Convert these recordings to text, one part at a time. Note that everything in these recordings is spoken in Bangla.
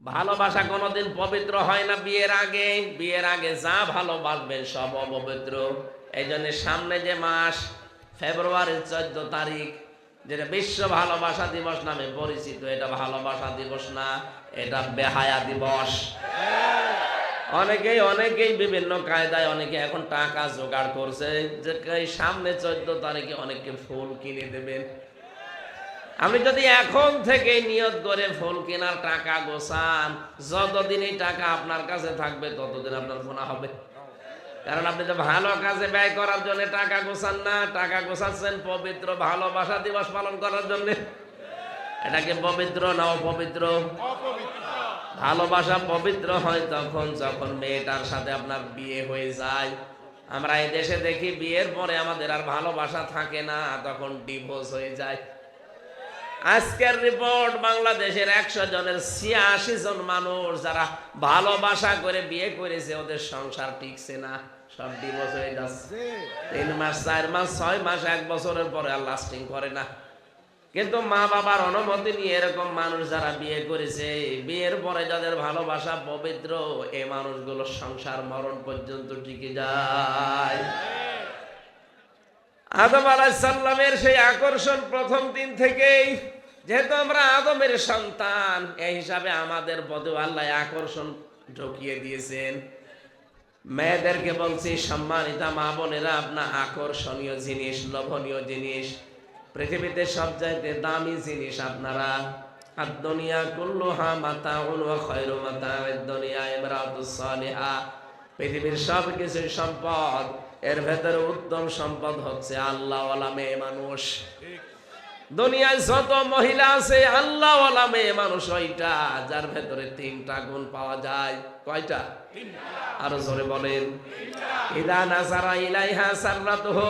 ভালোবাসা কোনোদিন পবিত্র হয় না বিয়ের আগে। বিয়ের আগে যা ভালোবাসবেন সব অপবিত্র। এই জন্য সামনে যে মাস ফেব্রুয়ারির 14 তারিখ, যেটা বিশ্ব ভালোবাসা দিবস নামে পরিচিত, এটা ভালোবাসা দিবস না, এটা বেহায়া দিবস। অনেকেই বিভিন্ন কায়দায় অনেকে এখন টাকা জোগাড় করছে যে এই সামনে 14 তারিখে অনেককে ফুল কিনে দেবেন। আপনি যদি এখন থেকে নিয়ত করে ফুল কেনার টাকা গোছান, যতদিন এই টাকা আপনার কাছে থাকবে ততদিন আপনার গুনাহ হবে। কারণ আপনি তো ভালো কাজে ব্যয় করার জন্য টাকা গোছান না, টাকা গোছাচ্ছেন পবিত্র ভালোবাসা দিবস পালন করার জন্য। এটাকে পবিত্র না অপবিত্র? ভালোবাসা পবিত্র হয় তখন যখন মেয়েটার সাথে আপনার বিয়ে হয়ে যায়। আমরা এই দেশে দেখি বিয়ের পরে আমাদের আর ভালোবাসা থাকে না, তখন ডিভোর্স হয়ে যায়। আজকের রিপোর্ট, বাংলাদেশের 100 জনের 86 জন মানুষ যারা ভালোবাসা করে বিয়ে করেছে ওদের সংসার টিকছে না, সব ডিভোর্স হয়ে যাচ্ছে। 3 মাস 4 মাস 6 মাস 1 বছরের পরে আর লাস্টিং করে না। কিন্তু মা বাবার অনুমতি নিয়ে এরকম মানুষ যারা বিয়ে করেছে, বিয়ের পরে যাদের ভালোবাসা পবিত্র, এই মানুষগুলো সংসার মরণ পর্যন্ত টিকে যায়। আদম আলাইহিস সালামের সেই আকর্ষণ প্রথম দিন থেকেই, যেহেতু আমরা আদমের সন্তান, এই হিসাবে আমাদের প্রতি আল্লাহ আকর্ষণ ঢুকিয়ে দিয়েছেন। মেয়েদেরকে বলছি, সম্মানিতা মা বোনেরা, আপনার আকর্ষণীয় জিনিস, লোভনীয় জিনিস, পৃথিবীতে সবচাইতে দামি জিনিস আপনারা। আদ-দুনিয়া কুল্লুহা মাতাউন ওয়া খায়রু মাতাউদ দুনিয়া ইমরাতুস সালিহা। পৃথিবীর সব কিছু সম্পদ, এর ভেতরে উত্তম সম্পদ হচ্ছে আল্লাহওয়ালা মেয়ে মানুষ। দুনিয়ায় যত মহিলা আছে আল্লাহওয়ালা মেয়ে মানুষ ওইটা, যার ভেতরে 3টা গুণ পাওয়া যায়। কয়টা? আরো জোরে বলেন। ইদা নাজারা ইলাইহা সাররাতুহু,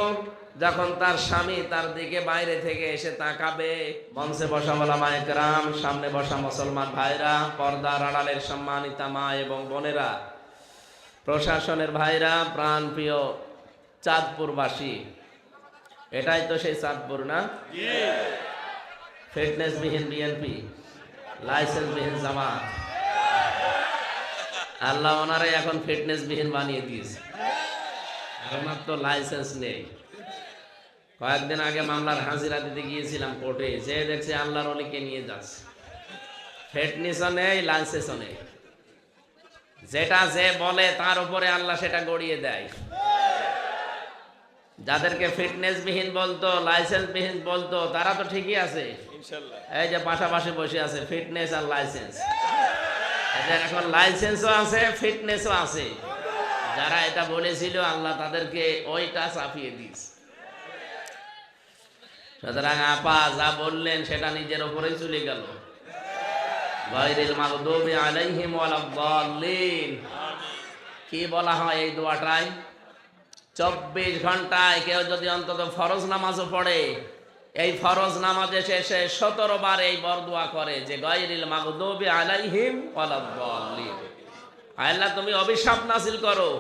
যখন তার স্বামী তার দিকে বাইরে থেকে এসে তাকাবে। মঞ্চে বসা ওলামায়ে কেরাম, সামনে বসা মুসলমান ভাইরা, পর্দার আড়ালের সম্মানিতা মা এবং বোনেরা, প্রশাসনের ভাইরা, প্রাণপ্রিয় চাঁদপুরবাসী, এটাই তো সেই চাঁদপুর না? ফিটনেসবিহীন বিএনপি, লাইসেন্সবিহীন জামাত। আল্লাহ ওনারে এখন ফিটনেসবিহীন বানিয়ে দিয়েছে, আমার তো লাইসেন্স নেই। কয়েকদিন আগে মামলার হাজিরা দিতে গিয়েছিলাম কোর্টে, যে দেখছে আল্লাহর ওলিকে নিয়ে যাচ্ছে, ফিটনেসও নেই, লাইসেন্সও নেই। যেটা যে বলে তার উপরে আল্লাহ সেটা গড়িয়ে দেয়। যাদেরকে ফিটনেসবিহীন বলতো, লাইসেন্সবিহীন বলতো, তারা তো ঠিকই আছে ইনশাআল্লাহ। এই যে পাশাপাশি বসে আছে, ফিটনেস আর লাইসেন্স। এদের এখন লাইসেন্সও আছে, ফিটনেসও আছে। যারা এটা বলেছিল আল্লাহ তাদেরকে ওইটা চাপিয়ে দিয়েছে। সুতরাং আপা যা বললেন সেটা নিজের উপরেই চলে গেল। গায়রিল মাগদুবি আলাইহিম ওয়ালাদ-দাল্লিন। কি বলা হয় এই দোয়াটায়? 24 ঘন্টায় কেউ যদি অন্তত ফরজ নামাজও পড়ে, এই ফরজ নামাজে শেষে 17 বার এই বরদোয়া করে যে গায়রিল মাগদুবি আলাইহিম ওয়ালাদ-দাল্লিন। আল্লাহ তুমি অভিশাপ নাযিল করো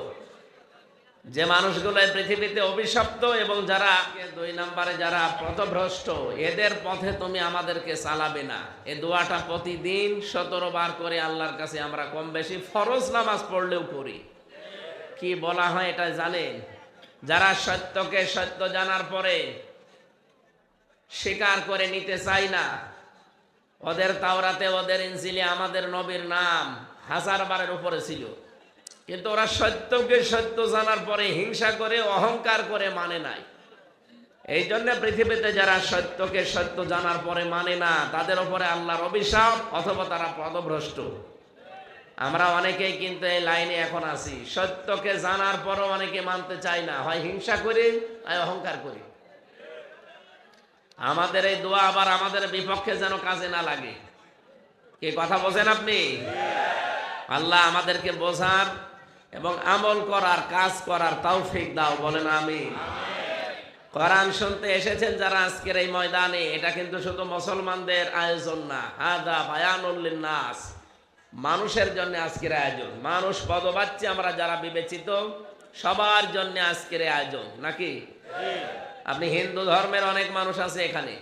যে মানুষগুলো এই পৃথিবীতে অভিশপ্ত, এবং যারা 2 নম্বরে যারা পথভ্রষ্ট, এদের পথে তুমি আমাদেরকে চালাবে না। এই দোয়াটা প্রতিদিন 17 বার করে আল্লাহর কাছে আমরা কম বেশি ফরজ নামাজ পড়লেও করি। কি বলা হয় এটা জানেন? যারা সত্যকে সত্য জানার পরে স্বীকার করে নিতে চায় না, ওদের তাওরাতে, ওদের ইনজিলে আমাদের নবীর নাম 1000 বারের উপরে ছিল, কিন্তু ওরা সত্যকে সত্য জানার পরে হিংসা করে, অহংকার করে মানে নাই। এই জন্য পৃথিবীতে যারা সত্যকে সত্য জানার পরে মানে না, তাদের উপরে আল্লাহর অভিশাপ, অথবা তারা পথভ্রষ্ট। আমরা অনেকেই কিন্তু এই লাইনে এখন আছি, সত্যকে জানার পরও অনেকে মানতে চায় না, হয় হিংসা করে, হয় অহংকার করে। আমাদের এই দোয়া আবার আমাদের বিপক্ষে যেন কাজে না লাগে। কি কথা বলেন আপনি? আল্লাহ আমাদেরকে বোঝার এবং আমল করার, কাজ করার তৌফিক দাও, বলেন আমিন। কোরআন শুনতে এসেছেন যারা আজকের এই ময়দানে, এটা কিন্তু শুধু মুসলমানদের আয়োজন না, হাদা বায়ানুল লিন্নাস, মানুষের জন্য আজকের আয়োজন। মানুষ পদবাচ্য আমরা যারা বিবেচিত, সবার জন্য আজকের আয়োজন, নাকি? আপনি হিন্দু ধর্মের অনেক মানুষ আছে এখানে,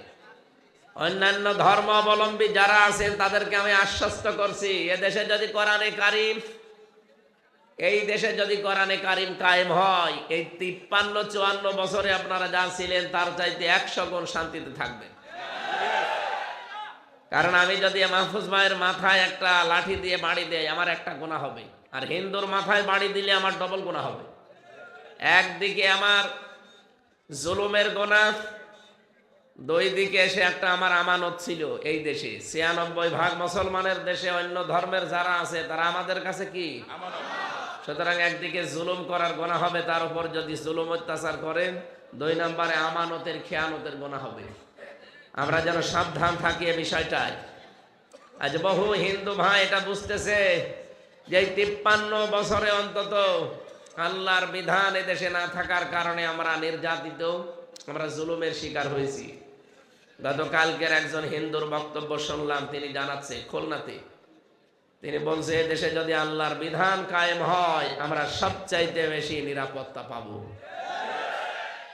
অন্যান্য ধর্মাবলম্বী যারা আছেন তাদেরকে আমি আশ্বস্ত করছি, এদেশে যদি কোরআনে কারিম, এই দেশে যদি কোরআনে কারিম কায়েম হয়, এই 53-54 বছরে আপনারা যা ছিলেন তার চাইতে 100 গুণ শান্তিতে থাকবেন। কারণ আমি যদি মাহফুজ ভাইয়ের মাথায় একটা লাঠি দিয়ে বাড়ি দেয়, আমার একটা গুনাহ হবে, আর হিন্দুর মাথায় বাড়ি দিলে আমার ডবল গুনাহ হবে। একদিকে আমার জুলুমের গুনাহ, দুই দিকে এসে একটা আমার আমানত ছিল এই দেশে। 96% মুসলমানের দেশে অন্য ধর্মের যারা আছে তারা আমাদের কাছে কি আমানত। সুতরাং একদিকে জুলুম করার গুনাহ হবে, তার উপর যদি জুলুম অত্যাচার করেন, 2 নম্বরে আমানতের খেয়ানতের গুনাহ হবে। আমরা যেন সাবধান থাকি এই বিষয়টায়। আজ বহু হিন্দু ভাই এটা বুঝতেছে যে 53 বছরে অন্তত আল্লাহর বিধান এদেশে না থাকার কারণে আমরা নির্যাতিত, আমরা জুলুমের শিকার হয়েছি। গতকালকের একজন হিন্দুর বক্তব্য শুনলাম, তিনি জানাচ্ছে খুলনাতে, তিনি বলছে দেশে যদি আল্লাহর বিধান কায়েম হয় আমরা সবচাইতে বেশি নিরাপত্তা পাবো।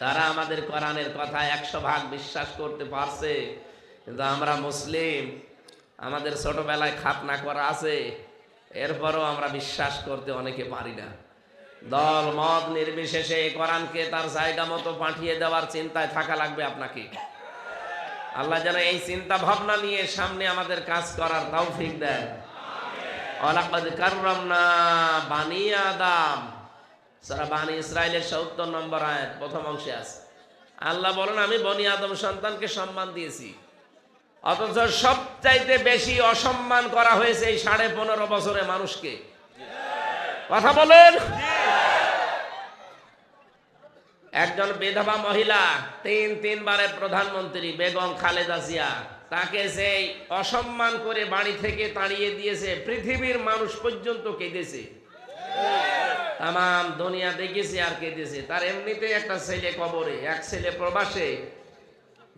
তারা আমাদের কোরআনের কথা 100% বিশ্বাস করতে পারছে, কিন্তু আমরা মুসলিম, আমাদের ছোটবেলায় খাতনা করা আছে, এরপরও আমরা বিশ্বাস করতে অনেকে পারি না। দল মত নির্বিশেষে কোরআনকে তার জায়গা মতো পাঠিয়ে দেওয়ার চিন্তায় থাকা লাগবে আপনাকে। আল্লাহ যেন এই চিন্তা ভাবনা নিয়ে সামনে আমাদের কাজ করার তৌফিক দেন। ওয়ালাকাদ কাররামনা বানি আদম, সূরা বানি ইসরাইলের 70 নম্বর আয়াত প্রথম অংশে আছে। আল্লাহ বলেন আমি বনি আদম সন্তানকে সম্মান দিয়েছি, অথচ সবচাইতে বেশি অসম্মান করা হয়েছে এই 15.5 বছরে মানুষকে। কথা বলেন। একজন বিধবা মহিলা, 3 বারের প্রধানমন্ত্রী বেগম খালেদা জিয়া, তাকে সেই অসম্মান করে বাড়ি থেকে তাড়িয়ে দিয়েছে, পৃথিবীর মানুষ পর্যন্ত কেঁদেছে, তাম দুনিয়া দেখেছে আর কেঁদেছে। তার এমনিতেই একটা ছেলে কবরে, এক ছেলে প্রবাসে।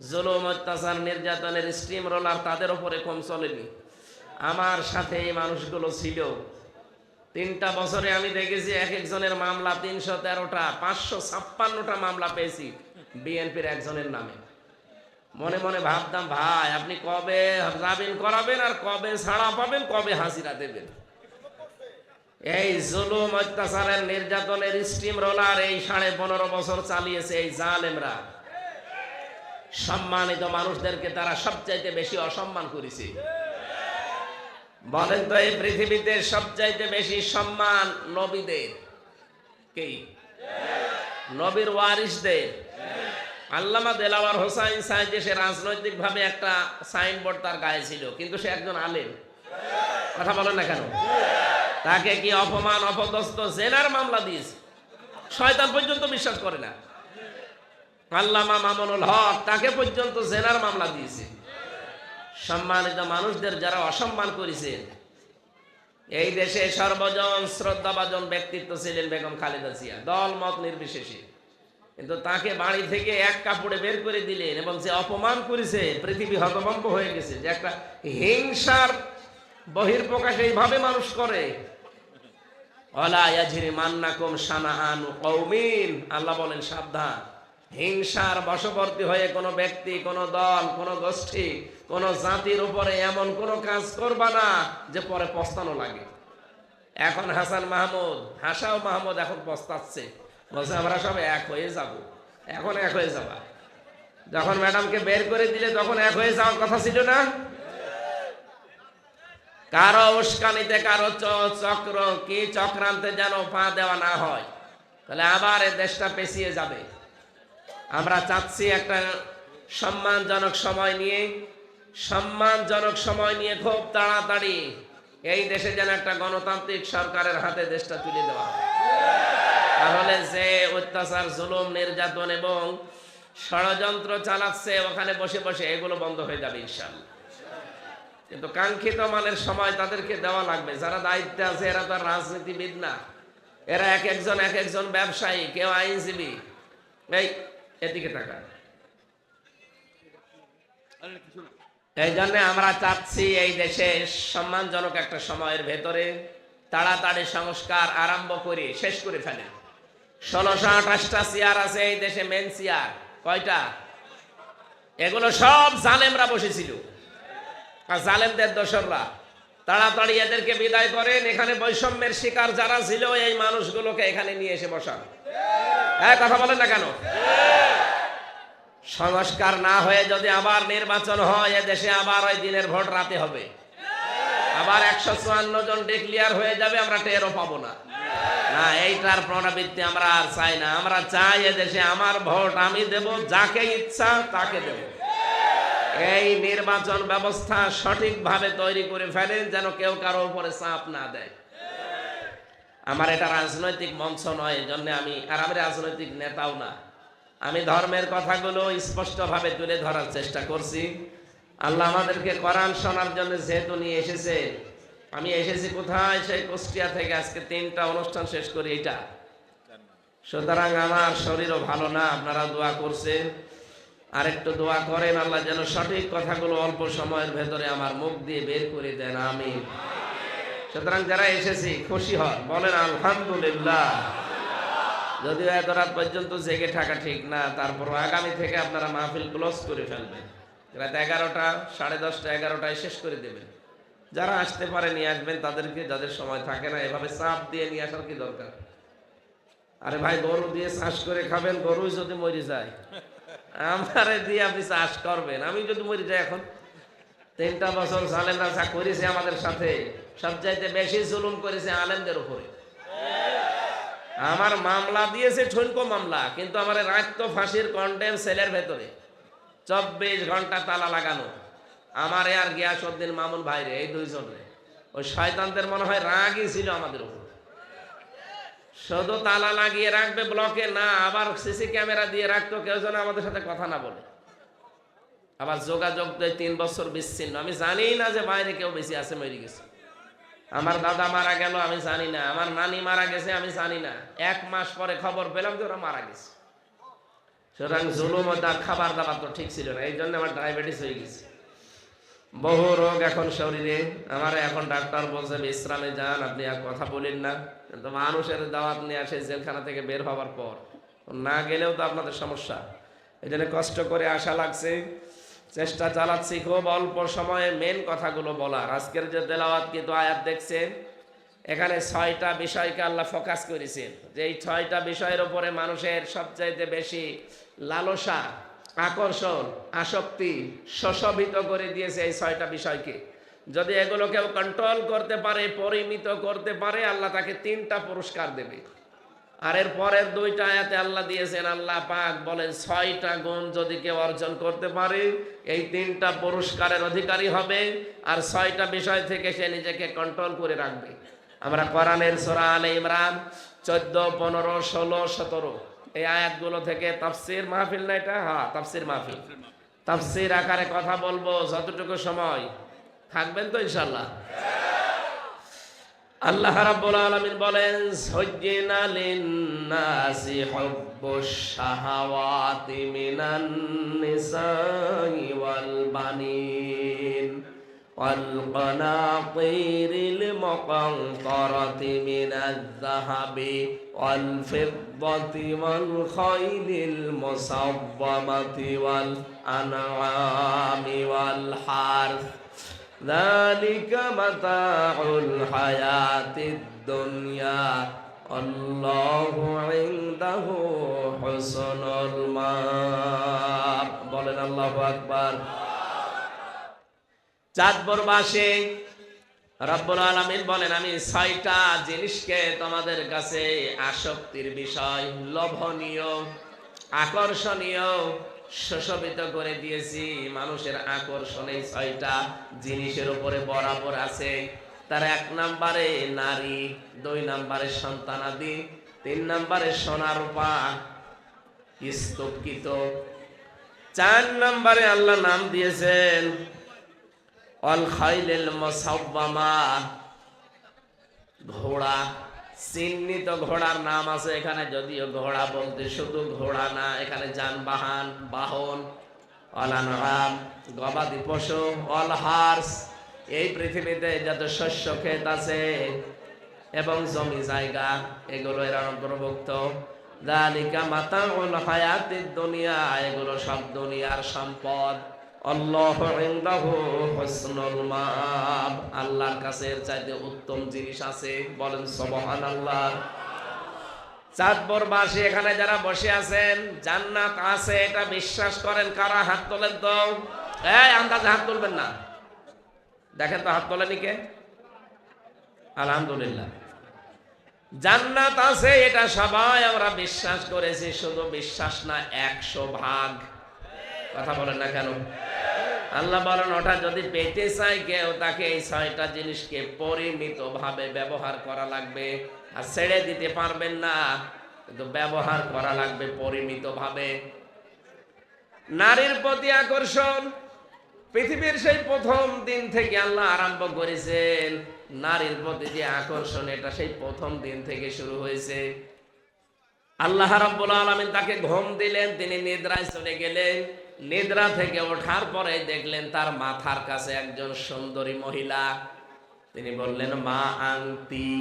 জুলুম অত্যাচার নির্যাতনের স্টিম রোলার তাদের উপরে কম চলেনি। আমার সাথে এই মানুষগুলো ছিল। 3টা বছরে আমি দেখেছি এক একজনের মামলা 313টা, 556টা মামলা পেয়েছি বিএনপির একজনের নামে। মনে মনে ভাবতাম, ভাই আপনি কবে জামিন করাবেন আর কবে ছাড়া পাবেন, কবে হাজিরা দেবেন? এই জুলুম অত্যাচারের নির্যাতনের স্টিম রোলার এই 15.5 বছর চালিয়েছে এই জালেমরা। সম্মানিত মানুষদেরকে তারা সবচাইতে বেশি অসম্মান করেছে। বলেন তো এই পৃথিবীতে সবচাইতে বেশি সম্মান নবীদের, কি নবীর ওয়ারিসদের? আল্লামা দেলাওয়ার হোসাইন সাহেব সে রাজনৈতিক ভাবে একটা সাইনবোর্ড তার গায়ে ছিল, কিন্তু সে একজন আলেম। কথা বলেন না কেন? তাকে কি অপমান অপদস্থ জেনার মামলা দিয়েছে, শয়তান পর্যন্ত বিশ্বাস করে না। আল্লামা মামুনুল হক, তাকে পর্যন্ত জেনার মামলা দিয়েছে। সম্মানিত মানুষদের যারা অসম্মান করেছেন, এই দেশে সর্বজন শ্রদ্ধাভাজন ব্যক্তিত্ব ছিলেন বেগম খালেদা জিয়া, দল মত নির্বিশেষে। কিন্তু তাকে বাড়ি থেকে এক কাপড়ে বের করে দিলেন, এবং যে অপমান করেছে পৃথিবী হতভম্ব হয়ে গেছে যে একটা হিংসার বহির্প্রকাশ এইভাবে মানুষ করে। ওয়ালা ইয়াজরিমান্নাকুম শানাআনু কওমিন, আল্লাহ বলেন সাবধান, হিংসার বশবর্তী হয়ে কোনো ব্যক্তি, কোনো দল, কোনো গোষ্ঠী, কোনো জাতির উপরে এমন কোনো কাজ করবা না যে পরে পস্তানো লাগে। এখন হাসান মাহমুদ, হাসাও মাহমুদ এখন পস্তাচ্ছে, বলছে আমরা সব এক হয়ে যাব। এখন এক হয়ে যাবা, যখন ম্যাডামকে বের করে দিলে তখন এক হয়ে যাওয়ার কথা ছিল না? কারো উস্কানিতে, কারো চক্র কি চক্রান্তে যেন পা দেওয়া না হয়, তাহলে আবার এ দেশটা পেছিয়ে যাবে। আমরা চাচ্ছি একটা সম্মানজনক সময় নিয়ে খুব তাড়াতাড়ি এই দেশে যেন একটা গণতান্ত্রিক সরকারের হাতে দেশটা তুলে দেওয়া হয়। তাহলে যে অত্যাচার, জুলুম, নির্যাতন এবং ষড়যন্ত্র চালাচ্ছে ওখানে বসে বসে, এগুলো বন্ধ হয়ে যাবে ইনশাআল্লাহ। কিন্তু কাঙ্ক্ষিত মানের সময় তাদেরকে দেওয়া লাগবে। যারা দায়িত্বে আছে এরা তো রাজনীতিবিদ না, এরা এক একজন ব্যবসায়ী, কেউ আইনজীবী। এই এদিকে টাকা। এই জন্য আমরা চাচ্ছি এই দেশে সম্মানজনক একটা সময়ের ভেতরে তাড়াতাড়ি সংস্কার আরম্ভ করে শেষ করে ফেলে। 1628টা চেয়ার আছে এই দেশে, মেন চেয়ার কয়টা? এগুলো সব জালেমরা বসেছিল, আর জালেমদের দোসররা। তাড়াতাড়ি এদেরকে বিদায় করেন, এখানে বৈষম্যের শিকার যারা ছিল এই মানুষগুলোকে এখানে নিয়ে এসে বসান। কথা বলেন না কেন? সংস্কার না হয়ে যদি আবার নির্বাচন হয়, এদেশে আবার ওই দিনের ভোট রাতে হবে, আবার 154 জন ডিক্লিয়ার হয়ে যাবে, আমরা টেরও পাবো না। না, এইটার পুনরাবৃত্তি আমরা আর চাই না। আমরা চাই এদেশে আমার ভোট আমি দেব, যাকে ইচ্ছা তাকে দেব। এই নির্বাচন ব্যবস্থা সঠিকভাবে তৈরি করে ফেলেন, যেন কেউ কারো উপরে চাপ না দেয়। আমার এটা রাজনৈতিক মঞ্চ নয়, এই জন্য আমি রাজনৈতিক নেতাও না। আমি ধর্মের কথাগুলো স্পষ্টভাবে তুলে ধরার চেষ্টা করছি। আল্লাহ আমাদেরকে কোরআন শোনার জন্য যেহেতু নিয়ে এসেছে, আমি এসেছি কোথায়? সেই কুষ্টিয়া থেকে। আজকে 3টা অনুষ্ঠান শেষ করি এটা। সুতরাং আমার শরীরও ভালো না, আপনারা দোয়া করছেন, আরেকটু দোয়া করেন আল্লাহ যেন সঠিক কথাগুলো অল্প সময়ের ভেতরে আমার মুখ দিয়ে বের করে দেন, আমিন। সুতরাং যারা এসেছি খুশি হন, বলেন আলহামদুলিল্লাহ। যদিও এত রাত পর্যন্ত জেগে থাকা ঠিক না, তারপর আগামী থেকে আপনারা মাহফিল ক্লোজ করে ফেলবেন। রাত 11টা, 10:30, 11টায় শেষ করে দেবেন। যারা আসতে পারে নিয়ে আসবেন তাদেরকে, যাদের সময় থাকে না এভাবে চাপ দিয়ে নিয়ে আসার কি দরকার? আরে ভাই, গরু দিয়ে চাষ করে খাবেন, গরু যদি মরে যায়, আমারে দিয়ে আপনি চাষ করবেন? আমি যদি মরে যাই এখন? 3টা বছর জালেমরা যা করেছে আমাদের সাথে, সবচাইতে বেশি জুলুম করেছে আলেমদের উপরে। আমার মামলা দিয়েছে ঠনকো মামলা, কিন্তু আমার রাখতো ফাঁসির কন্ডেম সেলের ভেতরে, 24 ঘন্টা তালা লাগানো। আমার আর গিয়াসউদ্দিন মামুন ভাইরে, এই 2 জনে, ওই শয়তানদের মনে হয় রাগই ছিল আমাদের উপর। শুধু তালা লাগিয়ে রাখবে ব্লকে না, আবার সিসি ক্যামেরা দিয়ে রাখতো, কেউ যেন আমাদের সাথে কথা না বলে। আবার যোগাযোগ 3 বছর বিচ্ছিন্ন। আমি জানি না যে বাইরে কেউ বেশি আছে, মরে গেছে। আমার দাদা মারা গেল, আমি জানি না। আমার নানি মারা গেছে, আমি জানি না। 1 মাস পরে খবর পেলাম যে ওরা মারা গেছে। সুতরাং জুলুম ও খাবার দাবার তো ঠিক ছিল না, এই জন্য আমার ডায়াবেটিস হয়ে গেছে, বহু রোগ এখন শরীরে। আমার এখন ডাক্তার বলছে বিশ্রামে যান, আপনি আর কথা বলেন না। কিন্তু মানুষের দাওয়াত নিয়ে আসে জেলখানা থেকে বের হওয়ার পর, না গেলেও তো আপনাদের সমস্যা। এই জন্য কষ্ট করে আসা লাগছে, চেষ্টা চালাচ্ছি খুব অল্প সময়ে মেন কথাগুলো বলার। আজকের যে তেলাওয়াত কিন্তু আয়াত দেখছেন, এখানে 6টা বিষয়কে আল্লাহ ফোকাস করেছেন, যে এই 6টা বিষয়ের উপরে মানুষের সবচাইতে বেশি লালসা, আকর্ষণ, আসক্তি শোষিত করে দিয়েছে। এই 6টা বিষয়কে যদি এগুলো কেউ কন্ট্রোল করতে পারে, পরিমিত করতে পারে, আল্লাহ তাকে 3টা পুরস্কার দেবে। আর এর পরের 2টা আয়াতে আল্লাহ দিয়েছেন, আল্লাহ পাক বলেন 6টা গুণ যদি কেউ অর্জন করতে পারে, এই 3টা পুরস্কারের অধিকারী হবে, আর 6টা বিষয় থেকে সে নিজেকে কন্ট্রোল করে রাখবে। আমরা কোরআনের সূরা আলে ইমরান 14, 15, 16, 17 এই আয়াতগুলো থেকে তাফসীর মাহফিল না এটা? হ্যাঁ, তাফসীর মাহফিল। তাফসীর আকারে কথা বলবো, যতটুকু সময় থাকবেন তো ইনশাআল্লাহ। আল্লাহ রাব্বুল আলামিন বলেন, যায়্যানা লিন-নাসি হুব্বুশ শাহাওয়াতি মিনান নিসাই ওয়াল বানিন ওয়াল কানাতিরিল মুকানতারাতি মিনাজ যাহাবি ওয়াল ফিদ্দাতি ওয়াল খাইলিল মুসাওওয়ামাতি ওয়াল আনআমি ওয়াল হারথ যালিকা মাতাউল হায়াতিদ দুনিয়া আল্লাহু ইনদাহু হুসনুল মাআব। বলেন আল্লাহু আকবার। চাঁদপুর বাসে রব্বুল আলামিন বলেন, আমি 6টা জিনিসকে তোমাদের কাছে আসক্তির বিষয়, লোভনীয়, আকর্ষণীয়, সুশোভিত করে দিয়েছি। মানুষের আকর্ষণ এই 6টা জিনিসের উপরে বরাবর আছে। তার 1 নম্বরে নারী, 2 নম্বরে সন্তানাদি, 3 নম্বরে সোনা রূপা স্তূপকৃত, 4 নম্বরে আল্লাহ নাম দিয়েছেন অল খাইলিল মুসাওয়ামা, ঘোড়া। চিহ্নিত ঘোড়ার নাম আছে এখানে, যদিও ঘোড়া বলতে শুধু ঘোড়া না, এখানে যানবাহন, বাহন, অলানআম, গবাদি পশু, অল হার্স, এই পৃথিবীতে যত শস্য ক্ষেত আছে এবং জমি জায়গা, এগুলো এর অন্তর্ভুক্ত। যালিকা মাতাউল হায়াতিদ দুনিয়া, এগুলো সব দুনিয়ার সম্পদ। আল্লাহু ইনদাহু হুসনুল মাআব, আল্লাহর কাছে এর চাইতে উত্তম জিনিস আছে? বলেন সুবহানাল্লাহ। চাঁদপুরবাসী এখানে যারা বসে আছেন, জান্নাত আছে এটা বিশ্বাস করেন কারা? হাত তোলেন তো। এই আন্দাজে হাত তুলবেন না, দেখেন তো হাত তোলেনি কে? আলহামদুলিল্লাহ, জান্নাত আছে এটা সবাই আমরা বিশ্বাস করেছি। শুধু বিশ্বাস না, 100 ভাগ। কথা বলেন না কেন? আল্লাহ বলেন ওটা যদি পেতে চায় কেউ, তাকে এই 6টা জিনিসকে পরিমিত ভাবে ব্যবহার করা লাগবে। আর ছেড়ে দিতে পারবেন না, কিন্তু ব্যবহার করা লাগবে পরিমিত ভাবে। নারীর প্রতি আকর্ষণ পৃথিবীর সেই প্রথম দিন থেকে আল্লাহ আরম্ভ করেছেন। নারীর প্রতি যে আকর্ষণ, এটা সেই প্রথম দিন থেকে শুরু হয়েছে। আল্লাহ রাব্বুল আলামিন তাকে ঘুম দিলেন, তিনি নিদ্রায় চলে গেলেন। নিদ্রা থেকে ওঠার পরে দেখলেন তার মাথার কাছে একজন সুন্দরী মহিলা। তিনি বললেন, মা আনতি,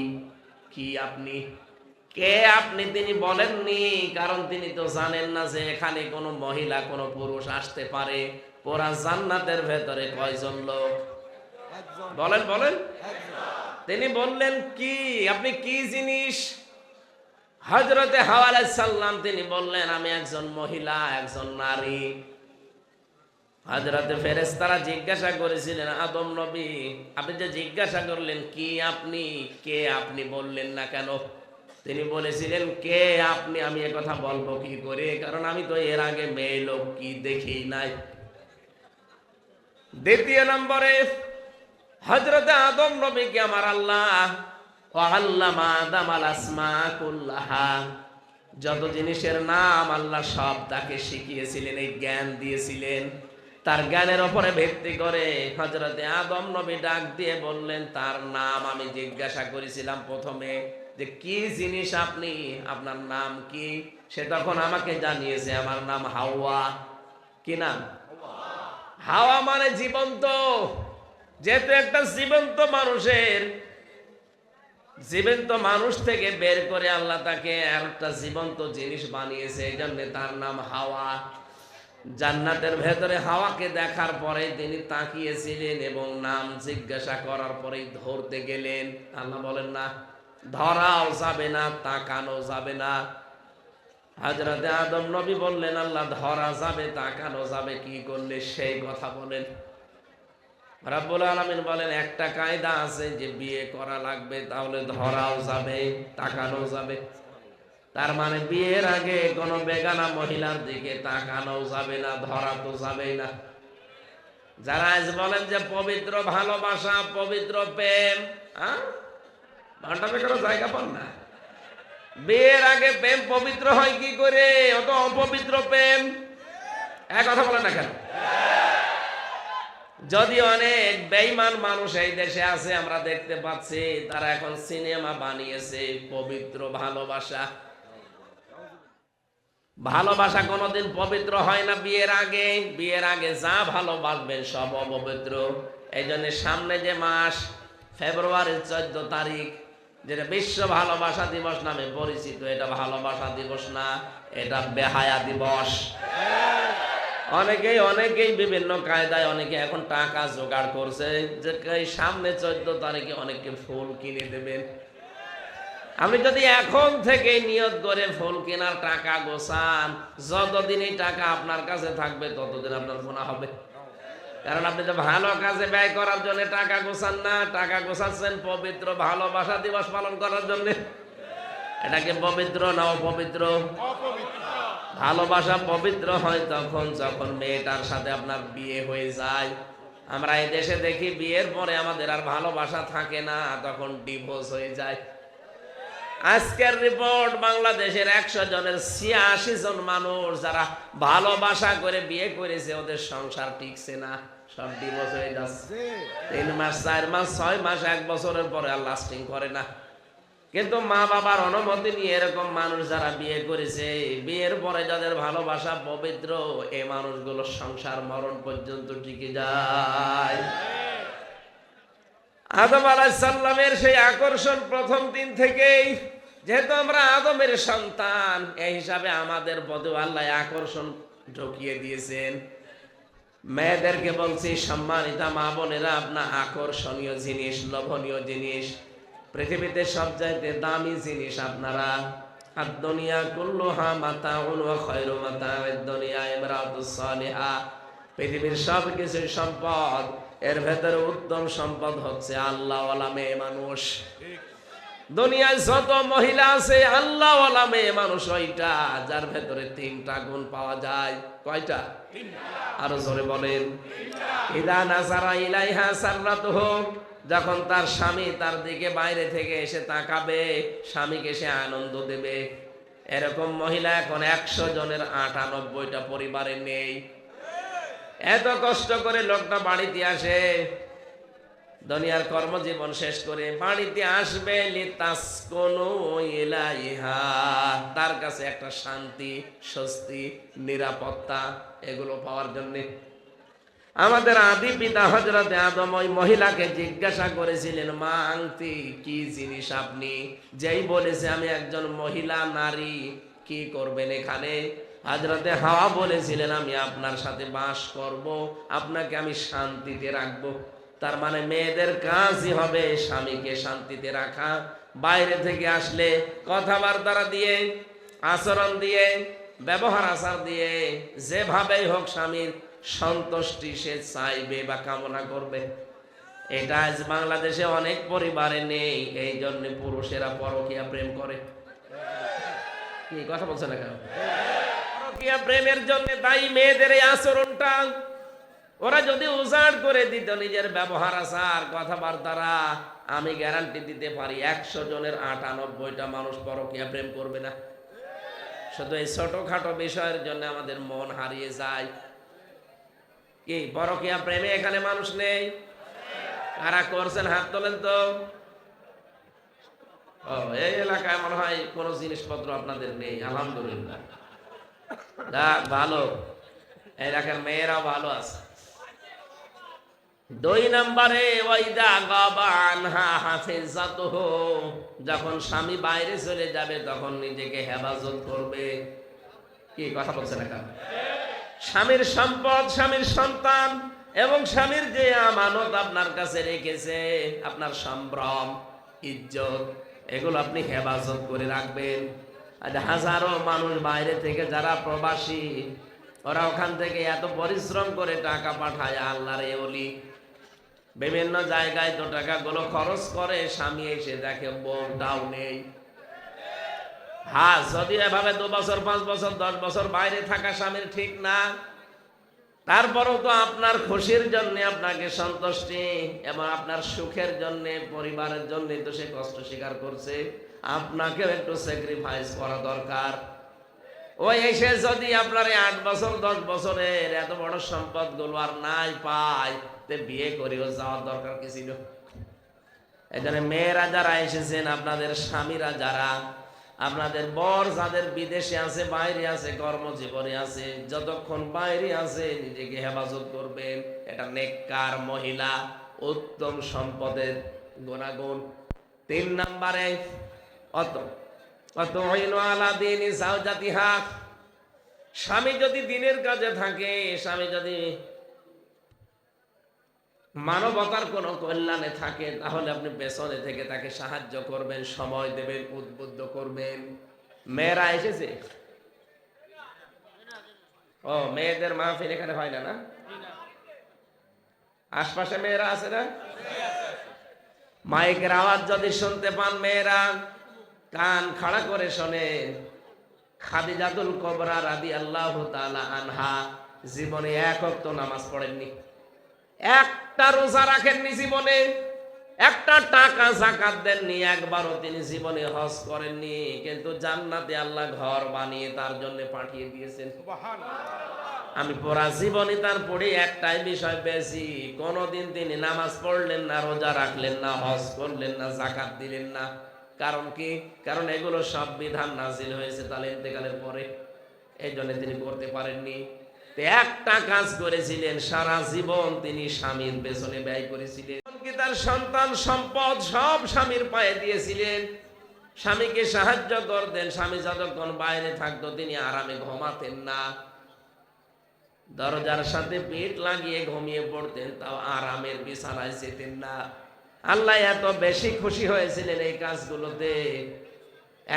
কি আপনি? কে আপনি? তিনি বলেননি, কারণ তিনি তো জানেন না যে এখানে কোনো মহিলা কোনো পুরুষ আসতে পারে। পুরা জান্নাতের ভেতরে কয়জন লোক? বলেন বলেন। তিনি বললেন, কি আপনি কি জিনিস? হযরতে হাওয়া আলাইহিস সালাম তিনি বললেন, আমি একজন মহিলা, একজন নারী। হযরতে ফেরেশতারা জিজ্ঞাসা করেছিলেন, আদম নবী আপনি যে জিজ্ঞাসা করলেন কি আপনি, কে আপনি বললেন না কেন? তিনি বলেছিলেন, কে আপনি আমি এ কথা বলবো কি করে, কারণ আমি তো এর আগে মেয়ে লোক কি দেখি নাই। দ্বিতীয় নম্বরে, হযরতে আদম নবীকে আমার আল্লাহ ওয়াল্লামা আদামাল আসমা কুল্লাহা, যত জিনিসের নাম আল্লাহ সব তাকে শিখিয়েছিলেন, এই জ্ঞান দিয়েছিলেন। তার জ্ঞানের উপরে ভিত্তি করে হযরতে আদম নবী ডাক দিয়ে বললেন, তার নাম আমি জিজ্ঞাসা করেছিলাম প্রথমে যে কি জিনিস আপনি, আপনার নাম কি? সে তখন আমাকে জানিয়েছে আমার নাম হাওয়া। কি নাম? হাওয়া মানে জীবন্ত। যেহেতু একটা জীবন্ত মানুষ থেকে বের করে আল্লাহ তাকে একটা জীবন্ত জিনিস বানিয়েছে, এই জন্য তার নাম হাওয়া। জান্নাতের ভেতরে হাওয়াকে দেখার পরে তিনি তাকিয়েছিলেন এবং নাম জিজ্ঞাসা করার পরেই ধরতে গেলেন। আল্লাহ বলেন না, ধরাও যাবে না, তাকানো যাবে না। হযরতে আদম নবী বললেন, আল্লাহ ধরা যাবে, তাকানো যাবে কি করলে? সেই কথা বলেন। রাব্বুল আলামিন বলেন, একটা কায়দা আছে যে বিয়ে করা লাগবে, তাহলে ধরাও যাবে, তাকানো যাবে। তার মানে বিয়ের আগে কোন বেগানা মহিলার দিকে তাকানো যাবে না, ধরা তো যাবেই না। যারা আজ বলেন যে পবিত্র ভালোবাসা, পবিত্র প্রেম, ভান্ডামে কোনো জায়গা পান না। বিয়ের আগে প্রেম পবিত্র হয় কি করে? অত অপবিত্র প্রেম। এক কথা বলেন না কেন? যদি অনেক বেঈমান মানুষ এই দেশে আছে, আমরা দেখতে পাচ্ছি, তারা এখন সিনেমা বানিয়েছে পবিত্র ভালোবাসা। ভালোবাসা কোনোদিন পবিত্র হয় না বিয়ের আগে। বিয়ের আগে যা ভালোবাসবেন সব অপবিত্র। এই জন্য সামনে যে মাস ফেব্রুয়ারির 14 তারিখ, যেটা বিশ্ব ভালোবাসা দিবস নামে পরিচিত, এটা ভালোবাসা দিবস না, এটা বেহায়া দিবস। অনেকেই বিভিন্ন কায়দায় অনেকে এখন টাকা জোগাড় করছে যে সামনে 14 তারিখে অনেকে ফুল কিনে দেবেন। আপনি যদি এখন থেকে নিয়ত করে ফুল কেনার টাকা গোছান, যতদিন এই টাকা আপনার কাছে থাকবে ততদিন আপনার গুনাহ হবে। কারণ আপনি তো ভালো কাজে ব্যয় করার জন্য টাকা গোছান না, টাকা গোছাচ্ছেন পবিত্র ভালোবাসা দিবস পালন করার জন্য। এটাকে পবিত্র না অপবিত্র? ভালোবাসা পবিত্র হয় তখন যখন মেয়েটার সাথে আপনার বিয়ে হয়ে যায়। আমরা এই দেশে দেখি বিয়ের পরে আমাদের আর ভালোবাসা থাকে না, তখন ডিভোর্স হয়ে যায়। আজকের রিপোর্ট, বাংলাদেশের 100 জনের 86 জন মানুষ যারা ভালোবাসা করে বিয়ে করেছে, ওদের সংসার টিকছে না, সব ডিভোর্স হয়ে যাচ্ছে। 3 মাস, 4 মাস, 6 মাস, 1 বছরের পরে আর লাস্টিং করে না। কিন্তু মা বাবার অনুমতি নিয়ে এরকম মানুষ যারা বিয়ে করেছে, বিয়ের পরে যাদের ভালোবাসা পবিত্র, এই মানুষগুলোর সংসার মরণ পর্যন্ত টিকে যায়। আদম আলাইহিস সালামের সেই আকর্ষণ প্রথম দিন থেকেই, যেহেতু আমরা আদমের সন্তান, এই হিসাবে আমাদের পথে আল্লাহ আকর্ষণ ঢুকিয়ে দিয়েছেন। মেয়েদেরকে বলছি, সম্মানিতা মা বোনেরা, আপনার আকর্ষণীয় জিনিস, লোভনীয় জিনিস, পৃথিবীতে সবচাইতে দামি জিনিস আপনারা। আদ-দুনিয়া কুল্লুহা মাতাউন ওয়া খায়রু মাতাউদ দুনিয়া ইমরাতুস সালিহা। পৃথিবীর সবকিছু সম্পদ, এর ভেতরে উত্তম সম্পদ হচ্ছে আল্লাহওয়ালা মেয়ে মানুষ। দুনিয়ায় যত মহিলা আছে আল্লাহওয়ালা মেয়ে মানুষ ওইটা, যার ভেতরে 3টা গুণ পাওয়া যায়। কয়টা? আরো জোরে বলেন। ইদা নাজারা ইলাইহা সাররাতুহু, যখন তার স্বামী তার দিকে বাইরে থেকে এসে তাকাবে, স্বামীকে সে আনন্দ দেবে। এরকম মহিলা এখন 100 জনের 98টা পরিবারে নেই। এত কষ্ট করে লোকটা বাড়িতে আসে, দুনিয়ার কর্মজীবন শেষ করে বাড়িতে আসবে, লিতাসকুনু ইলাইহা, তার কাছে একটা শান্তি, স্বস্তি, নিরাপত্তা, এগুলো পাওয়ার জন্য। আমাদের আদি পিতা হযরতে আদম ওই মহিলাকে জিজ্ঞাসা করেছিলেন, মা আনতি, কি জিনিস আপনি? যেই বলেছে আমি একজন মহিলা, নারী, কি করবেন এখানে? হযরতে হাওয়া বলেছিলেন, আমি আপনার সাথে বাস করব, আপনাকে আমি শান্তিতে রাখবো। তার মানে মেয়েদের কাজই হবে স্বামীকে শান্তিতে রাখা। বাইরে থেকে আসলে কথাবার্তা দিয়ে, আচরণ দিয়ে, ব্যবহার আচার দিয়ে, যেভাবেই হোক স্বামীর সন্তুষ্টি সে চাইবে বা কামনা করবে। এটা আজ বাংলাদেশে অনেক পরিবারে নেই, এই জন্য পুরুষেরা পরকীয়া প্রেম করে। কি কথা বলছে না কেন? পরকীয়া প্রেমের জন্য দায়ী মেয়েদের এই আচরণটা। ওরা যদি উজাড় করে দিত নিজের ব্যবহার আচার কথাবার্তারা, আমি গ্যারান্টি দিতে পারি 100 জনের 98টা মানুষ পরকীয়া প্রেম করবে না। শুধু এই ছোটখাটো বিষয়ের জন্য আমাদের মন হারিয়ে যায়। কি পরকীয়া প্রেমে এখানে মানুষ নেই? কারা করছেন হাত তোলেন তো। ও, এই এলাকায় মনে হয় কোনো জিনিসপত্র আপনাদের নেই, আলহামদুলিল্লাহ। যাক, ভালো, এলাকার মেয়েরা ভালো আছে। 2 নম্বরে, ওয়াইদা গাবা আনহা হাফিজাতুহু, যখন স্বামী বাইরে চলে যাবে তখন নিজেকে হেফাজত করবে। কি কথা বলছেন না? স্বামীর সম্পদ, স্বামীর সন্তান এবং স্বামীর যে আমানত আপনার কাছে রেখেছে, আপনার সম্ভ্রম, ইজ্জত, এগুলো আপনি হেফাজত করে রাখবেন। আজ হাজারো মানুষ বাইরে থেকে যারা প্রবাসী, ওরা ওখান থেকে এত পরিশ্রম করে টাকা পাঠায়, আল্লাহর ওলি বিভিন্ন জায়গায় তো টাকাগুলো খরচ করে, স্বামী এসে দেখে বউটাও নেই। হ্যাঁ, যদি এভাবে 2 বছর 5 বছর 10 বছর বাইরে থাকা স্বামীর ঠিক না, তারপরও তো আপনার খুশির জন্য, আপনাকে সন্তুষ্টি এবং আপনার সুখের জন্য, পরিবারের জন্য তো সে কষ্ট স্বীকার করছে। আপনাকেও একটু স্যাক্রিফাইস করা দরকার। ওই এসে যদি আপনার 8 বছর 10 বছরের এত বড় সম্পদ গুলো আর নাই পায়, তে বিয়ে করেও যাওয়ার দরকার কি ছিল? এখানে মেয়েরা যারা এসেছেন, আপনাদের স্বামীরা যারা, আপনাদের বর যাদের বিদেশে আছে, বাইরে আছে, কর্মজীবনে আছে, যতক্ষণ বাইরে আছে নিজেকে হেফাজত করবেন। এটা নেককার মহিলা, উত্তম সম্পদের গুণাগুণ। 3 নম্বরে, স্বামী যদি দিনের কাজে থাকে, স্বামী যদি মানবতার কোন কল্যাণে থাকে, তাহলে আপনি পেছনে থেকে তাকে সাহায্য করবেন, সময় দেবেন, উদ্বুদ্ধ করবেন। মেয়েরা এসেছে? ও, মেয়েদের মাহফিল এখানে হয় না? না, আশপাশে মেয়েরা আছে না? মাইকের আওয়াজ যদি শুনতে পান, মেয়েরা কান খাড়া করে শোনে। খাদিজাতুল কুবরা রাদিয়াল্লাহু তাআলা আনহা জীবনে 1 ওয়াক্ত নামাজ পড়েননি, একটা রোজা রাখেননি জীবনে, একটা টাকা যাকাত দেননি, একবারও তিনি জীবনে হজ করেননি, কিন্তু জান্নাতে আল্লাহ ঘর বানিয়ে তার জন্য পাঠিয়ে দিয়েছেন। আমি পুরা জীবনে তার পড়ে একটাই বিষয় পেয়েছি, কোনদিন তিনি নামাজ পড়লেন না, রোজা রাখলেন না, হজ করলেন না, যাকাত দিলেন না। কারণ কি? কারণ এগুলো সব বিধান নাজিল হয়েছে তার ইন্তেকালের পরে, এই জন্য তিনি করতে পারেননি। একটা কাজ করেছিলেন, সারা জীবন তিনি স্বামীর পেছনে ব্যয় করেছিলেন। তার সন্তান সম্পদ সব স্বামীর পায়ে দিয়েছিলেন, স্বামীকে সাহায্য করতেন। স্বামী যতক্ষণ বাইরে থাকতো তিনি আরামে ঘুমাতেন না, দরজার সাথে পেট লাগিয়ে ঘুমিয়ে পড়তেন, তাও আরামের বিছানায় যেতেন না। আল্লাহ এত বেশি খুশি হয়েছিলেন এই কাজগুলোতে।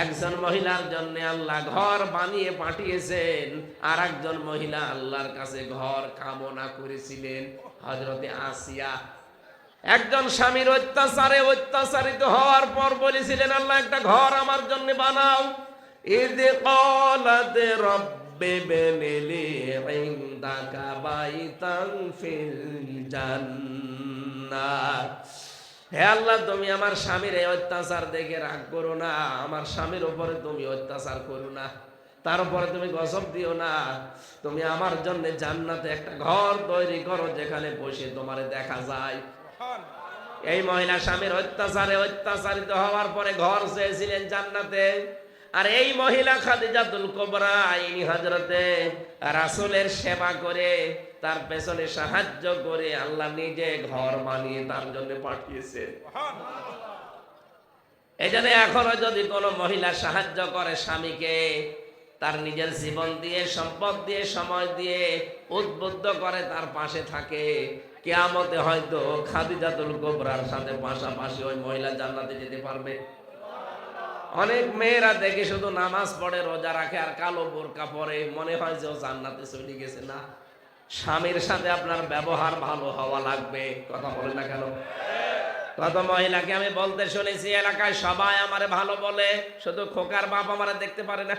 একজন মহিলার জন্য আল্লাহ ঘর বানিয়ে পাঠিয়েছেন, আর একজন মহিলা আল্লাহর কাছে ঘর কামনা করেছিলেন, হযরতে আসিয়া। একজন স্বামীর অত্যাচারে অত্যাচারিত হওয়ার পর বলেছিলেন, আল্লাহ একটা ঘর আমার জন্য বানাও। ইয ক্বালাত রাব্বি ইবনিলি ইনদাকা বাইতান ফিল জান্নাহ। হে আল্লাহ, তুমি আমার স্বামীর এই অত্যাচার দেখে রাগ করো না, আমার স্বামীর উপরে তুমি অত্যাচার করো না, তার উপরে তুমি গজব দিও না। তুমি আমার জন্য জান্নাতে একটা ঘর তৈরি করো যেখানে বসে তোমারে দেখা যায়। এই মহিলা স্বামীর অত্যাচারে অত্যাচারিত হওয়ার পরে ঘর চেয়েছিলেন জান্নাতে। আর এই মহিলা খাদিজাতুল কুবরা, ইনি হযরতে রাসূলের সেবা করে, তার পেছনে সাহায্য করে আল্লাহ নিজে ঘর বানিয়ে তার জন্য পাঠিয়েছে। এই জন্য এখনো যদি কোনো মহিলা সাহায্য করে স্বামীকে, তার নিজের জীবন দিয়ে, সম্পদ দিয়ে, সময় দিয়ে উদ্বুদ্ধ করে, তার পাশে থাকে, কিয়ামতে হয়তো খাদিজাতুল কুবরার সাথে পাশাপাশি ওই মহিলা জান্নাতে যেতে পারবে। অনেক মেয়েরা দেখে শুধু নামাজ পড়ে, রোজা রাখে আর কালো বোরকা পরে, মনে হয় যে ও জান্নাতে চলে গেছে। না, স্বামীর সাথে আপনার ব্যবহার ভালো হওয়া লাগবে। কথা বলে না কেন? কত মহিলাকে আমি বলতে শুনেছি, এলাকায় সবাই আমারে ভালো বলে, শুধু খোকার বাপ আমারে দেখতে পারে না।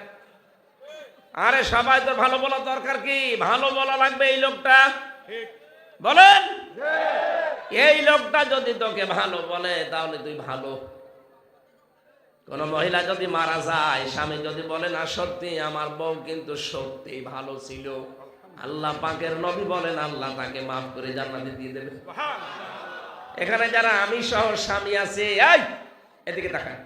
আরে সবাই তো ভালো বলা দরকার, কি ভালো বলা লাগবে এই লোকটা, বলেন? এই লোকটা যদি তোকে ভালো বলে তাহলে তুই ভালো। কোন মহিলা যদি মারা যায়, স্বামী যদি বলে না সত্যি আমার বউ কিন্তু সত্যি ভালো ছিল, আল্লাহ পাকের নবী বলেন আল্লাহ তাকে মাফ করে জান্নাতে দিয়ে দেবে। এখানে যারা আমি সহ স্বামী আছে, এই এদিকে তাকান,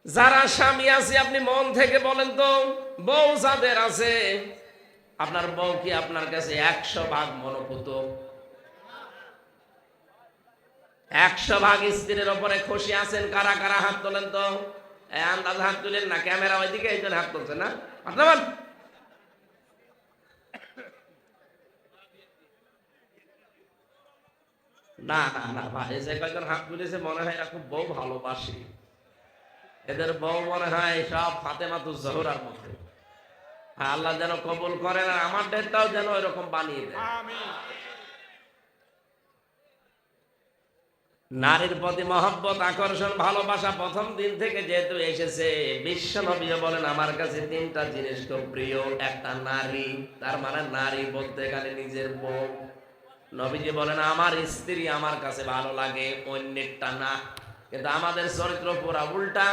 যারা স্বামী আছে আপনি মন থেকে বলেন তো, বউ যাদের আছে, আপনার বউ কি আপনার কাছে 100 ভাগ মনোপুত? 100 ভাগ স্ত্রীর উপরে খুশি আছেন? কারা কারা হাত তোলেন তো? আন্দাজ হাত তুলেন না, ক্যামেরা ওইদিকে, এই জন্য হাত তুলছেন না। আপনার না না না ভাই, যে কয়েকজন হাত তুলেছে মনে হয় এরা খুব বউ ভালোবাসি, এদের বউ মনে হয় সব ফাতেমাতুজ জোহরার মতো। আল্লাহ যেন কবুল করেন, আর আমার ডেটটাও যেন এরকম বানিয়ে দেয়। নারীর প্রতি মহব্বত, আকর্ষণ, ভালোবাসা প্রথম দিন থেকে যেহেতু এসেছে, বিশ্ব নবী বলেন আমার কাছে 3টা জিনিস খুব প্রিয়। একটা নারী, তার মানে নারী বলতে এখানে নিজের বউ। নবীজি বলেন আমার স্ত্রী আমার কাছে ভালো লাগে, অন্যেরটা না। কিন্তু আমাদের চরিত্র পুরা উল্টা,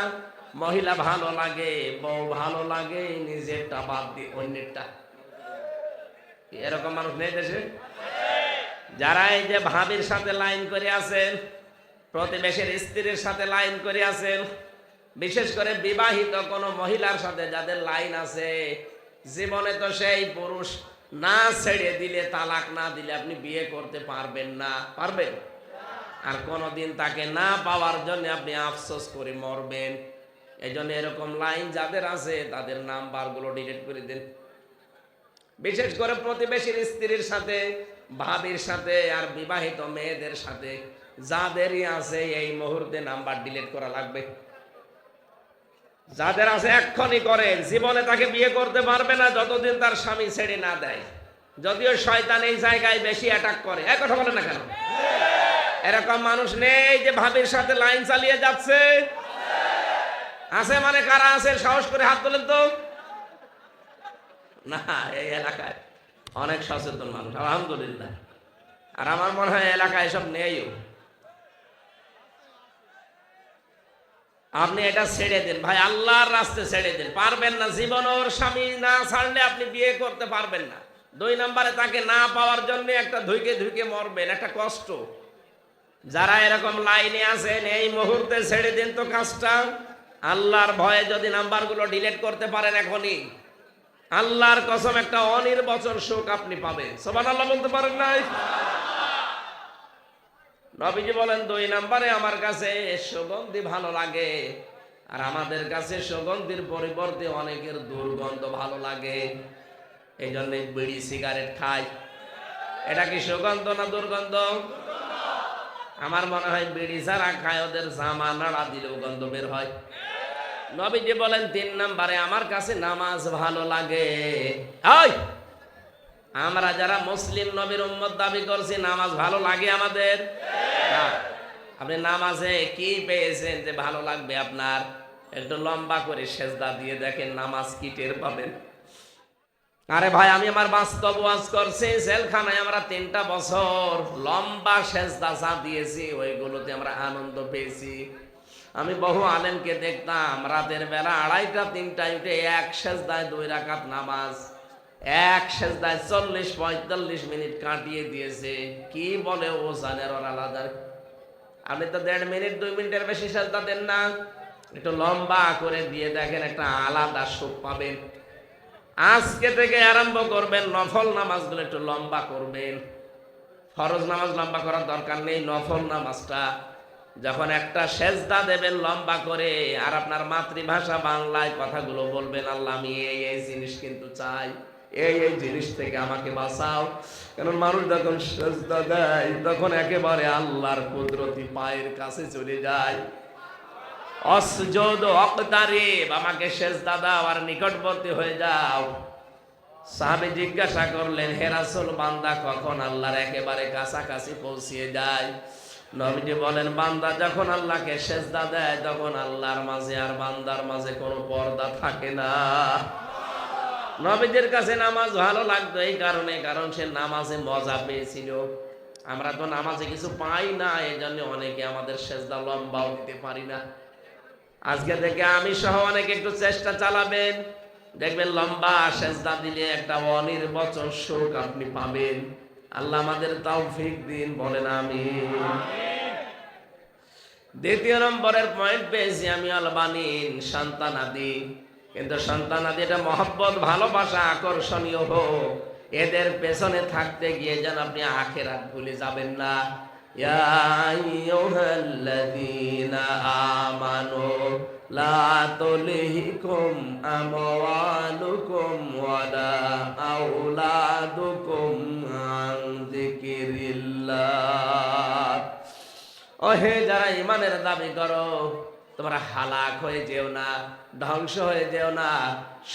মহিলা ভালো লাগে, বউ ভালো লাগে, নিজেরটা বাদ দিয়ে অন্যেরটা। এরকম মানুষ নেই দেশে? যারা এই যে ভাবির সাথে লাইন করে আছেন, প্রতিবেশীর স্ত্রীর সাথে লাইন করে আছেন, বিশেষ করে বিবাহিত কোন মহিলার সাথে যাদের লাইন আছে, জীবনে তো সেই পুরুষ না ছেড়ে দিলে, তালাক না দিলে আপনি বিয়ে করতে পারবেন না। পারবেন? আর কোনদিন তাকে না পাওয়ার জন্য আপনি আফসোস করে মরবেন। এই জন্য এরকম লাইন যাদের আছে তাদের নাম্বার গুলো ডিলিট করে দেন। বিশেষ করে প্রতিবেশীর স্ত্রীর সাথে, ভাবির সাথে, আর বিবাহিত মেয়েদের সাথে যাদেরই আছে এই মুহূর্তে নাম্বার ডিলিট করা লাগবে। যাদের আছে এক্ষুনি করেন। জীবনে তাকে বিয়ে করতে পারবে না যতদিন তার স্বামী ছেড়ে না দেয়। যদিও শয়তান এই জায়গায় বেশি অ্যাটাক করে। এক কথা বলেন না কেন? এরকম মানুষ নেই যে ভাবির সাথে লাইন চালিয়ে যাচ্ছে? আছে মানে কারা আছেন সাহস করে হাত তোলেন তো। না, এই এলাকায় অনেক সচেতন মানুষ আলহামদুলিল্লাহ, আর আমার মনে হয় এলাকায় এসব নেইও। আপনি এটা ছেড়ে দেন ভাই, আল্লাহর রাস্তায় ছেড়ে দেন। পারবেন না, জীবন ওর স্বামী না ছাড়লে আপনি বিয়ে করতে পারবেন না। 2 নম্বরে তাকে না পাওয়ার জন্য একটা ধুইকে ধুইকে মরবেন, একটা কষ্ট। যারা এরকম লাইনে আছেন এই মুহূর্তে ছেড়ে দেন তো কাজটা। আল্লাহর ভয়ে যদি নাম্বারগুলো ডিলিট করতে পারেন এখনই, আল্লাহর কসম একটা অনির্বচন সুখ আপনি পাবেন। সুবহানাল্লাহ বলতে পারেন নাই? নবীজি বলেন 2 নম্বরে আমার কাছে সুগন্ধি ভালো লাগে, আর আমাদের কাছে সুগন্ধির পরিবর্তে অনেকের দুর্গন্ধ ভালো লাগে। এই জন্য বিড়ি সিগারেট খায়। এটা কি সুগন্ধ না দুর্গন্ধ? আমার মনে হয় বিড়ি যারা খায় ওদের জামা নাড়া দিলেও গন্ধ বের হয়। নবীজি বলেন 3 নম্বরে আমার কাছে নামাজ ভালো লাগে। ওই আমরা যারা মুসলিম নবীর উম্মত দাবি করছি, নামাজ ভালো লাগে আমাদের? না। আপনি নামাজে কি পেয়েছেন যে ভালো লাগবে আপনার? একটু লম্বা করে সেজদা দিয়ে দেখেন, নামাজ কি টের পাবেন। আরে ভাই, আমি আমার বাস্তব ওয়াজ করছি, জেলখানায় আমরা 3টা বছর লম্বা সেজদা যা দিয়েছি ওইগুলোতে আমরা আনন্দ পেয়েছি। আমি বহু আলেমকে দেখতাম রাতের বেলা 2:30 3টায় উঠে এক সেজদায় 2 রাকাত নামাজ, এক সেজদায় 40-45 মিনিট কাটিয়ে দিয়েছে। কি বলে ও জানের ওর আলাদা। আপনি তো 1.5 মিনিট 2 মিনিটের বেশি সেজদা দেন না, একটু লম্বা করে দিয়ে দেখেন, একটা আলাদা সুখ পাবেন। আজকে থেকে আরম্ভ করবেন, নফল নামাজগুলো একটু লম্বা করবেন। ফরজ নামাজ লম্বা করার দরকার নেই, নফল নামাজটা যখন একটা সেজদা দেবেন লম্বা করে, আর আপনার মাতৃভাষা বাংলায় কথাগুলো বলবেন, আল্লাহ আমি এই জিনিস কিন্তু চাই, এই জিনিস থেকে আমাকে বাঁচাও। কারণ মানুষ যখন সেজদা দেয় তখন একেবারে আল্লাহর কুদরতি পায়ের কাছে চলে যায়। অসজদ অকতারিব, আমাকে সেজদা দাও আর নিকটবর্তী হয়ে যাও। সাহাবী জিজ্ঞাসা করলেন, হে রাসূল, বান্দা কখন আল্লাহর একেবারে কাছাকাছি পৌঁছিয়ে যায়? নবীজি বলেন, বান্দা যখন আল্লাহকে সেজদা দেয় তখন আল্লাহর মাঝে আর বান্দার মাঝে কোনো পর্দা থাকে না। নবীজির কাছে নামাজ ভালো লাগতো এই কারণে, কারণ সে নামাজে মজা পেয়েছিল। আমরা তো নামাজে কিছু পাই না, এই জন্য অনেকে আমাদের সেজদা লম্বাও দিতে পারি না। আজকে থেকে আমি সহ অনেকে একটু চেষ্টা চালাবেন, দেখবেন লম্বা সেজদা দিলে একটা অনির্বচন সুখ আপনি পাবেন। আল্লাহ আমাদের তৌফিক দিন, বলেন আমিন। 2 নম্বরের পয়েন্ট পেয়েছি আমি আলবানিন, সন্তানাদি। কিন্তু সন্তানাদি এটা মহব্বত, ভালোবাসা, আকর্ষণীয় হোক, এদের পেছনে থাকতে গিয়ে যেন আপনি আখিরাত ভুলে যাবেন না। ইয়া আইয়ুহাল্লাযীনা আমানু লা তুলহিকুম আমওয়ালুকুম ওয়ালা আওলাদুকুম আন যিকিরিল্লাহ। ওহে যারা ঈমানের দাবি করো, তোমরা হালাক হয়ে যেও না, ধ্বংস হয়ে যেও না।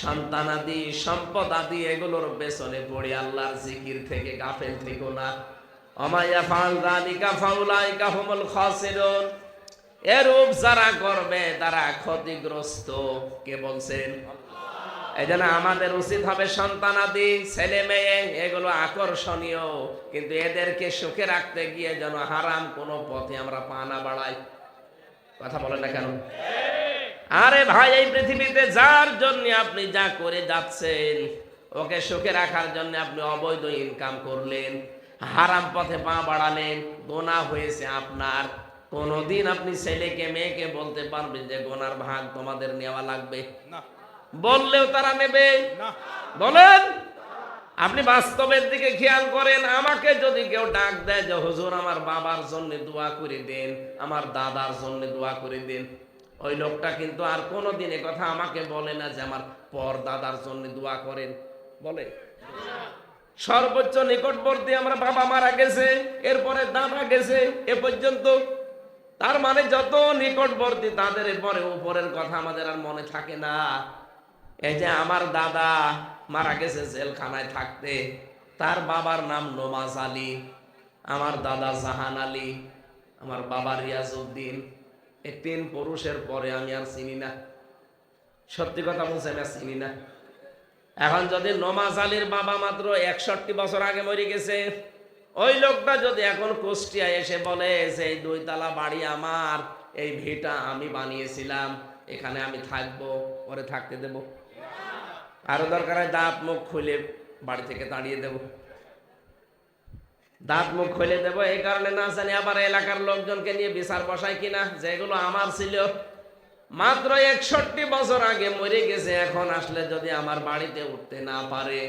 সন্তানাদি, সম্পদ আদি এগুলোর পেছনে পড়ে আল্লাহর জিকির থেকে গাফেল থেকো না। ওমা ইয়াফআল যালিকা ফাউলাইকা হুমুল খাসিরুন। এরূপ যারা করবে তারা ক্ষতিগ্রস্ত। কে বলছেন? এই জন্য আমাদের উচিত হবে সন্তানাদি, ছেলে মেয়ে এগুলো আকর্ষণীয়, কিন্তু এদেরকে সুখে রাখতে গিয়ে যেন হারাম কোনো পথে আমরা পা না বাড়াই। কথা বলেন না কেন? আরে ভাই, এই পৃথিবীতে যার জন্য আপনি যা করে যাচ্ছেন, ওকে সুখে রাখার জন্য আপনি অবৈধ ইনকাম করলেন, হারাম পথে পা বাড়ালেন, গোনা হয়েছে আপনার। কোনদিন আপনি ছেলেকে মেয়েকে বলতে পারবেন যে গোনার ভাগ তোমাদের নেওয়া লাগবে না? বললেও তারা নেবে না। বলেন, আপনি বাস্তবের দিকে খেয়াল করেন। আমাকে যদি কেউ ডাক দেয় যে হুজুর আমার বাবার জন্য দোয়া করে দেন, আমার দাদার জন্য দোয়া করে দেন, ওই লোকটা কিন্তু আর কোনোদিন এ কথা আমাকে বলে না যে আমার পর দাদার জন্য দোয়া করেন। বলে সর্বোচ্চ নিকটবর্তী আমরা বাবা মারা গেছে, এরপরে দাদা গেছে, এ পর্যন্ত। তার মানে যত নিকটবর্তী তাদের এরপরে উপরের কথা আমাদের আর মনে থাকে না। এই যে আমার দাদা মারা গেছে জেলখানায় থাকতে, তার বাবার নাম নমাজ আলী, আমার দাদা জাহান আলী, আমার বাবা রিয়াজউদ্দিন। এই 3 পুরুষের পরে আমি আর চিনি না। সত্যি কথা বলছি, আমি আর চিনি না। এখন যদি নমাজ আলীর বাবা মাত্র 61 বছর আগে মরে গেছে, ওই লোকটা যদি এখন কুষ্টিয়ায় এসে বলে যে এই 2 তলা বাড়ি আমার, এই ভিটা আমি বানিয়েছিলাম, এখানে আমি থাকবো, পরে থাকতে দেব? আরো দরকার হয় দাঁত মুখ খুলে বাড়ি থেকে তাড়িয়ে দেব। দাঁত মুখ খুলে দেব এই কারণে না জানি আবার এলাকার লোকজনকে নিয়ে বিচার বসায় কিনা, যেগুলো আমার ছিল। মাত্র 61 বছর আগে মরে গেছে, এখন আসলে যদি আমার বাড়িতে উঠতে না পারে,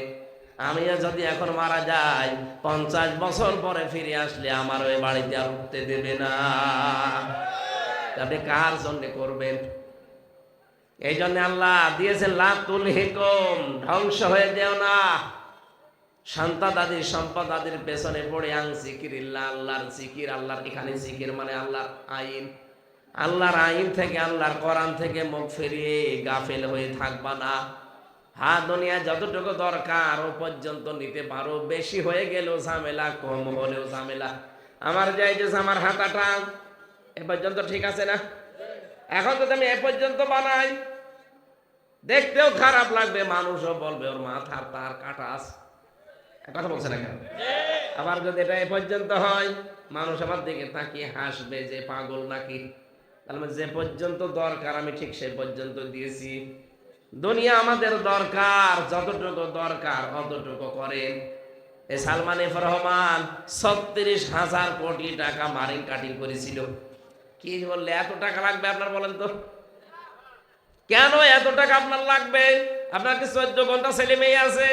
আমিও যদি এখন মারা যাই 50 বছর পরে ফিরে আসলে আমার ওই বাড়িতে আর উঠতে দেবে না। আপনি কার জন্য করবেন? এই জন্য আল্লাহ দিয়েছেন লা তুলহিকুম, ধ্বংস হয়ে যেও না সন্তানাদি সম্পদাদির পেছনে পড়ে আন জিকিরিল্লাহ, আল্লাহর জিকির। আল্লাহর এখানে জিকির মানে আল্লাহর আইন, আল্লাহর আইন থেকে আল্লাহর কোরআন থেকে মুখ ফিরিয়ে গাফেল হয়ে থাকবা না। হ্যাঁ, দুনিয়া যতটুকু দরকার ও পর্যন্ত নিতে পারো, বেশি হয়ে গেলেও ঝামেলা, কম হলেও ঝামেলা। আমার যাই যে আমার হাতাটা এ পর্যন্ত ঠিক আছে না? এখন যদি আমি এ পর্যন্ত বানাই, দেখতেও খারাপ লাগবে, মানুষও বলবে ওর মাথার তার কাটা আছে। কথা বলছে না কেন? আবার যদি এটা এ পর্যন্ত হয়, মানুষ আমার দিকে তাকিয়ে হাসবে যে পাগল নাকি। তাহলে যে পর্যন্ত দরকার আমি ঠিক সে পর্যন্ত দিয়েছি। দুনিয়া আমাদের দরকার, যতটুকু দরকার অতটুকু করেন। এই সালমান এফ রহমান 36,000 কোটি টাকা মারিং কাটিং করেছিল। কি বললে এত টাকা লাগবে আপনার? বলেন তো কেন এত টাকা আপনার লাগবে? আপনার কি 14 ঘন্টা ছেলে মেয়ে আছে?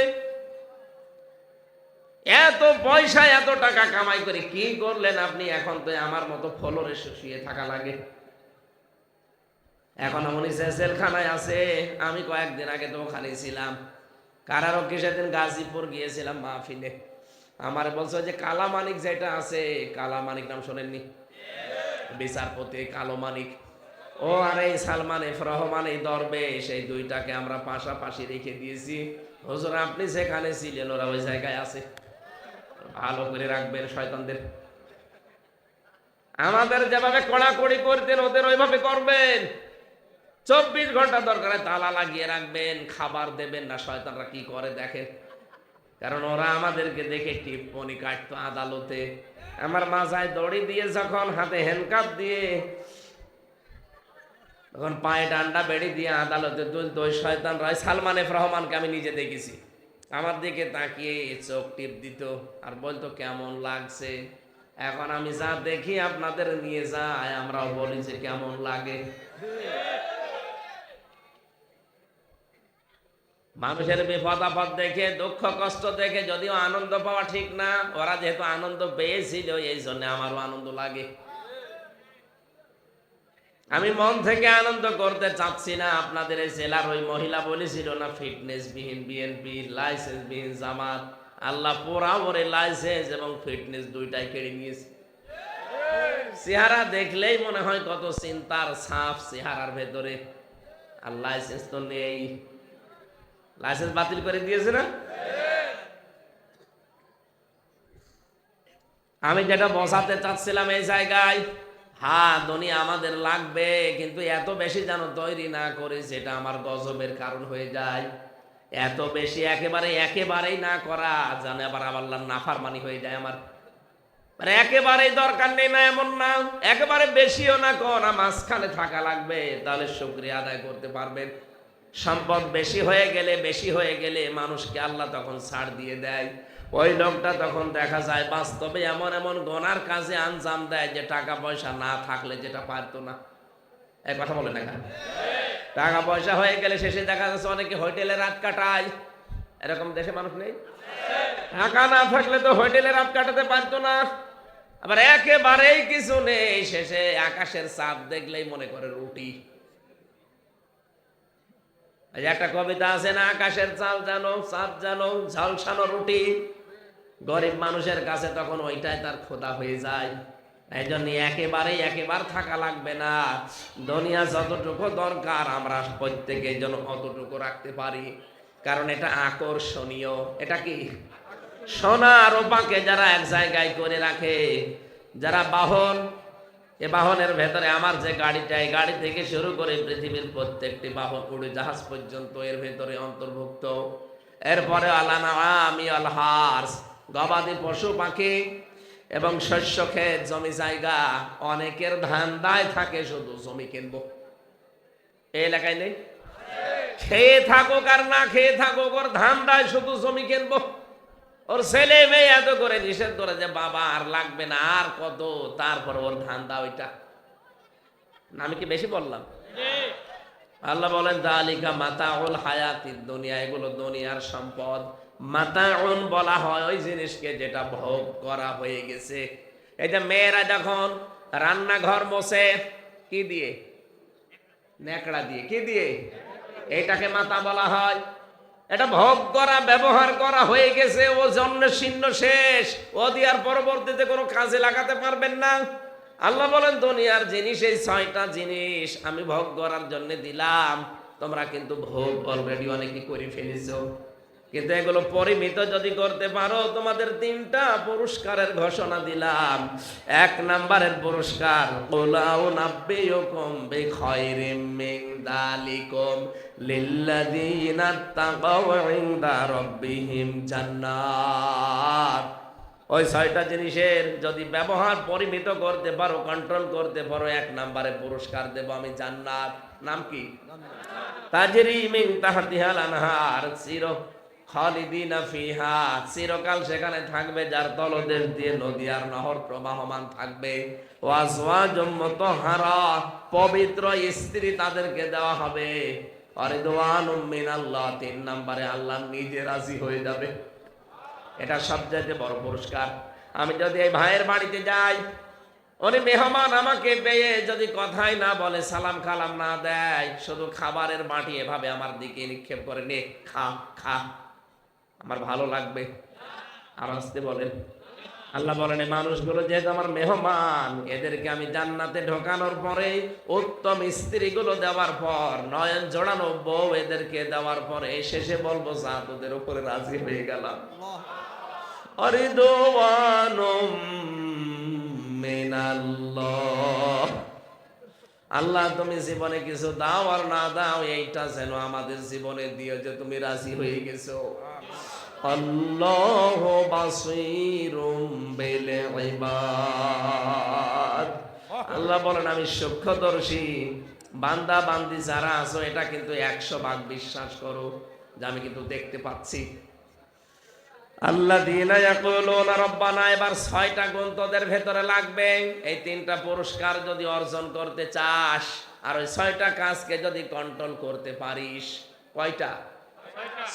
এত পয়সা এত টাকা কামাই করে কি করলেন আপনি? এখন তো আমার মতো ফলরে শুয়ে থাকা লাগে। এখন এমনই জেলখানায় আছে। আমি কয়েকদিন আগে তো ওখানে ছিলাম, কারারক্ষী। সেদিন গাজীপুর গিয়েছিলাম মাহফিলে। আমার বলছে যে কালামানিক যেটা আছে, কালামানিক নাম শোনেননি? বিচারপতি কালো মানিক। ও আর এই সালমান এফ রহমান, এই দরবেশ, এই দুইটাকে আমরা পাশাপাশি রেখে দিয়েছি। হুজুর আপনি যেখানে ছিলেন ওরা ওই জায়গায় আছে, ভালো করে রাখবেন শয়তানদের। আমাদের যেভাবে কড়াকড়ি করতেন ওদের ওইভাবে করবেন। 24 ঘন্টা দরকারে তালা লাগিয়ে রাখবেন, খাবার দেবেন না। শয়তানরা কি করে দেখেন, কারণ ওরা আমাদেরকে দেখে টিপ্পনি কাটতো আদালতে। আমার মাথায় দড়ি দিয়ে, যখন হাতে হ্যান্ডকাপ দিয়ে, তখন পায়ে ডান্ডা বেড়ি দিয়ে আদালতে তুলতো ওই শয়তানরা। সালমান এফ রহমানকে আমি নিজে দেখেছি, আমার দিকে তাকিয়ে চোখ টিপ দিত আর বলতো কেমন লাগছে। এখন আমি যা দেখি আপনাদের নিয়ে যায়, আমরাও বলি যে কেমন লাগে। মানুষের বিপদ আপদ দেখে, দুঃখ কষ্ট দেখে যদিও আনন্দ পাওয়া ঠিক না, ওরা যেহেতু আনন্দ পেয়েছিল এই জন্য আমারও আনন্দ লাগে। আমি মন থেকে আনন্দ করতে চাচ্ছি না। আপনাদের এই জেলার ওই মহিলা বলেছিল না, ফিটনেস বিহীন বিএনপি, লাইসেন্স বিহীন জামাত। আল্লাহ পোড়ামরে লাইসেন্স এবং ফিটনেস দুইটাই কেড়ে নিয়েছে। চেহারা দেখলেই মনে হয় কত চিন্তার ছাপ চেহারার ভেতরে, আর লাইসেন্স তো নেই। লাইসেন্স বাতিল করে দিয়েছে না? আমি যেটা বসাতে চাচ্ছিলাম এই জায়গায়, হ্যাঁ দুনিয়া আমাদের লাগবে, কিন্তু এত বেশি যেন তৈরি না করে যেটা আমার গজবের কারণ হয়ে যায়। এত বেশি একেবারেই না করা, যেন আবার আল্লাহর নাফরমানি হয়ে যায় আমার। মানে একেবারেই দরকার নেই না এমন না, একেবারে বেশিও না করা, মাঝখানে থাকা লাগবে, তাহলে শুকরিয়া আদায় করতে পারবেন। সম্পদ বেশি হয়ে গেলে মানুষকে আল্লাহ তখন ছাড় দিয়ে দেয়। ওই লোকটা তখন দেখা যায় বাস্তবে এমন এমন গোনার কাজে আঞ্জাম দেয় যে টাকা পয়সা না থাকলে যেটা পারতো না। এক কথা বলে না, টাকা পয়সা হয়ে গেলে শেষে দেখা যাচ্ছে অনেকে হোটেলে রাত কাটায়। এরকম দেশে মানুষ নেই? টাকা না থাকলে তো হোটেলে রাত কাটাতে পারতো না। আবার একেবারেই কিছু নেই, শেষে আকাশের চাঁদ দেখলেই মনে করে রুটি। একটা কবিতা আছে না, আকাশের চাল জানো, চাঁদ জানো, ঝলসানো রুটি। গরিব মানুষের কাছে তখন ওইটাই তার খোদা হয়ে যায়। এই জন্য একেবার থাকা লাগবে না। দুনিয়া যতটুকু দরকার আমরা প্রত্যেকে যেন অতটুকু রাখতে পারি, কারণ এটা আকর্ষণীয়। এটা কি? সোনা রূপাকে যারা এক জায়গায় করে রাখে, যারা বাহন, এ বাহনের ভেতরে আমার যে গাড়িটা, এই গাড়ি থেকে শুরু করে পৃথিবীর প্রত্যেকটি বাহন, উড়োজাহাজ পর্যন্ত এর ভেতরে অন্তর্ভুক্ত। এরপরে আলানামি আলহার, গবাদি পশু পাখি এবং শস্য ক্ষেত, জমি জায়গা। অনেকের ধান্দায় থাকে শুধু জমি কিনবো। এই এলাকায় নেই? খেয়ে থাকুক আর না খেয়ে থাকুক, ওর ধান্দায় শুধু জমি কিনবো। ওর ছেলে মেয়ে এত করে নিষেধ করে যে বাবা আর লাগবে না, আর কত, তারপর ওর ধান্দা ওইটা। আমি কি বেশি বললাম? আল্লাহ বলেন যালিকা মাতাউল হায়াতিদ দুনিয়া, এগুলো দুনিয়ার সম্পদ। মাতাউন বলা হয় ওই জিনিসকে যেটা ভোগ করা হয়ে গেছে। এই যে মেয়েরা যখন রান্নাঘর মোছে কি দিয়ে? ন্যাকড়া দিয়ে। কি দিয়ে? এটাকে মাতা বলা হয়। এটা ভোগ করা, ব্যবহার করা হয়ে গেছে, ও জন্ম শীর্ণ শেষ, ও দিয়ার পরবর্তীতে কোনো কাজে লাগাতে পারবেন না। আল্লাহ বলেন দুনিয়ার জিনিস এই 6টা জিনিস আমি ভোগ করার জন্য দিলাম, তোমরা কিন্তু ভোগ অলরেডি অনেকে করে ফেলেছো, কিন্তু এগুলো পরিমিত যদি করতে পারো তোমাদের 3টা পুরস্কারের ঘোষণা দিলাম। 1 নম্বরের পুরস্কার কুলাউ নাব্বিয়ুকুম বিখায়রিম মিন যালিকুম লিল্লাযীনা তাকাউ ইনদা রাব্বিহিম জান্নাত। ওই 6টা জিনিসের যদি ব্যবহার পরিমিত করতে পারো, কন্ট্রোল করতে পারো, 1 নম্বরে পুরস্কার দেব আমি জান্নাত। নাম কি? তাজরি মিন তাহতিহাল আনহার, খালিদিনা ফিহা, চিরকাল সেখানে থাকবে, যার তলদেশ দিয়ে নদী আর নহর প্রবাহমান থাকবে। ওয়াজওয়াজুম মুতাহহারা, পবিত্র স্ত্রী তাদেরকে দেওয়া হবে। ওয়ারিদওয়ানুম মিনাল্লাহ, 3 নম্বরে আল্লাহ নিজে রাজি হয়ে যাবে। এটা সবচেয়ে বড় পুরস্কার। আমি যদি এই ভাইয়ের বাড়িতে যাই, উনি মেহমান আমাকে পেয়ে যদি কথাই না বলে, সালাম কালাম না দেয়, শুধু খাবারের বাটি এভাবে আমার দিকে নিক্ষেপ করে, নে খা খা, আমার ভালো লাগবে? আর আসতে বলেন। আল্লাহ বলেন এই মানুষগুলো যেহেতু আমার মেহমান, এদেরকে আমি জান্নাতে ঢোকানোর পরে, উত্তম স্ত্রীগুলো দেওয়ার পর, নয়ন জোড়ানো বউ এদেরকে দেওয়ার পরে শেষে বলবো যা তোদের উপরে রাজি হয়ে গেলাম। অরিদওয়ানুম মিনাল্লাহ, আল্লাহ তুমি জীবনে কিছু দাও আর না দাও, এইটা যেন আমাদের জীবনে দিও যে তুমি রাজি হয়ে গেছো। আল্লাহু বাসীরুম বিল ইবাদ, আল্লাহ বলেন আমি সূক্ষ্মদর্শী। বান্দা বান্দি যারা আছো এটা কিন্তু 100 ভাগ বিশ্বাস করো যে আমি কিন্তু দেখতে পাচ্ছি। আল্লাযীনা ইয়াকুলুনা রাব্বানা, এবার 6টা গুণ তোদের ভেতরে লাগবে। এই 3টা পুরস্কার যদি অর্জন করতে চাস, আর ওই 6টা কাজকে যদি কন্ট্রোল করতে পারিস, কয়টা?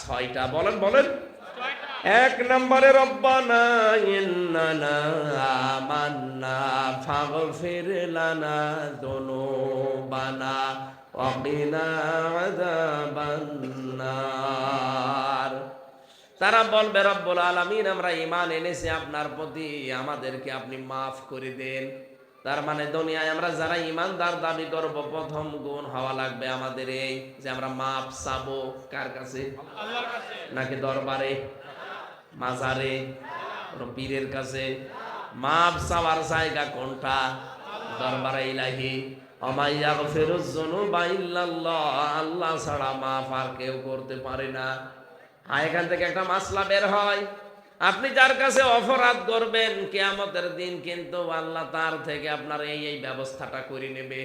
6টা। বলেন বলেন। 1 নম্বরে রব্বানা ইন্নানা আমান্না ফাগফির লানা যুনুবানা ওয়া কিনা আযাবান্নার। তারা বলবে রব্বুল আলামিন আমরা ঈমান এনেছি আপনার প্রতি, আমাদেরকে আপনি মাফ করে দেন। তার মানে দুনিয়ায় আমরা যারা ঈমানদার দাবি করব, প্রথম গুণ হওয়া লাগবে আমাদের এই যে আমরা মাফ চাবো। কার কাছে? আল্লাহর কাছে। নাকি দরবারে, মাজারে, পীরের কাছে? মাফ চাওয়ার জায়গা কোনটা? দরবারে ইলাহি। ওমা ইয়াগফিরুয যুনুবা ইল্লাল্লাহ, আল্লাহ ছাড়া মাফ আর কেউ করতে পারে না। এখান থেকে একটা মাসলা বের হয়, আপনি যার কাছে অপরাধ করবেন কিয়ামতের দিন কিন্তু আল্লাহ তার থেকে আপনার এই ব্যবস্থাটা করে নেবে।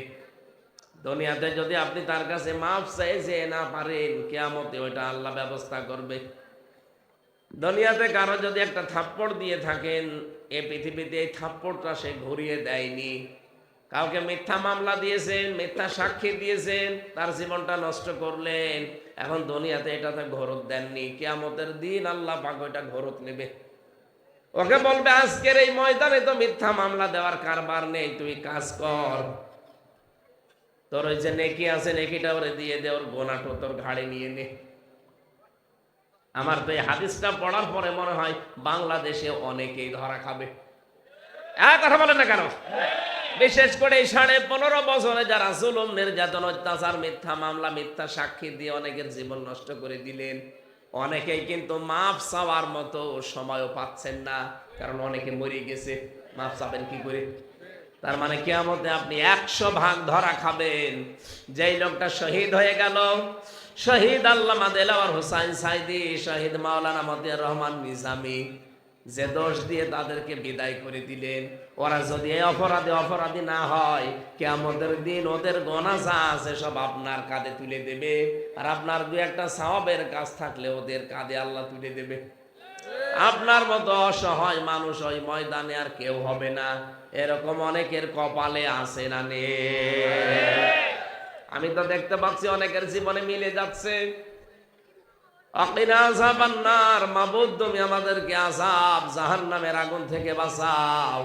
দুনিয়াতে যদি আপনি তার কাছে মাফ চাইতে না পারেন, কিয়ামতে ওইটা আল্লাহ ব্যবস্থা করবে। দুনিয়াতে কারো যদি একটা থাপ্পড় দিয়ে থাকেন, এই পৃথিবীতে এই থাপ্পড়টা সে ঘুরিয়ে দেয়নি। কাউকে মিথ্যা মামলা দিয়েছেন, মিথ্যা সাক্ষী দিয়েছেন, তার জীবনটা নষ্ট করলেন, এখন দুনিয়াতে এটাতে ঘরত দেননি, কিয়ামতের দিন আল্লাহ পাক ওইটা ঘরত নেবে। ওকে বলবে আজকের এই ময়দানে তো মিথ্যা মামলা দেওয়ার কারবার নেই, তুই কাজ কর, তোর ওই যে নেকি আছে নেকিটা ওরে দিয়ে দে, ওর গোনাটো তোর ঘাড়ে নিয়ে নে। আমার তো এই হাদিসটা পড়ার পরে মনে হয় বাংলাদেশে অনেকেই ধরা খাবে। কথা বলেন না কেন? বিশেষ করে এই 15.5 বছরে যারা জুলুম, নির্যাতন, অত্যাচার, মিথ্যা মামলা, মিথ্যা সাক্ষী দিয়ে অনেকের জীবন নষ্ট করে দিলেন, অনেকেই কিন্তু মাফ চাওয়ার মতো সময়ও পাচ্ছেন না, কারণ অনেকে মরে গেছে। মাফ চাবেন কি করে? তার মানে কিয়ামতে আপনি 100 ভাগ ধরা খাবেন। যেই লোকটা শহীদ হয়ে গেল, শহীদ আল্লামা দেলাওয়ার হোসাইন সাইদি, শহীদ মাওলানা মতিয়ার রহমান নিজামী, যে দোষ দিয়ে তাদেরকে বিদায় করে দিলেন, ওরা যদি এই অপরাধী না হয়, কিয়ামতের দিন ওদের গোনা যা আছে সব আপনার কাঁধে তুলে দেবে, আর আপনার 2-1টা সওয়াবের কাজ থাকলে ওদের কাঁধে আল্লাহ তুলে দেবে। আপনার মতো অসহায় মানুষ ওই ময়দানে আর কেউ হবে না। এরকম অনেকের কপালে আছে না নেই? আমি তো দেখতে পাচ্ছি অনেকের জীবনে মিলে যাচ্ছে। আকিনা আযাবান নার, মাবুদ তুমি আমাদেরকে আযাব জাহান্নামের আগুন থেকে বাঁচাও।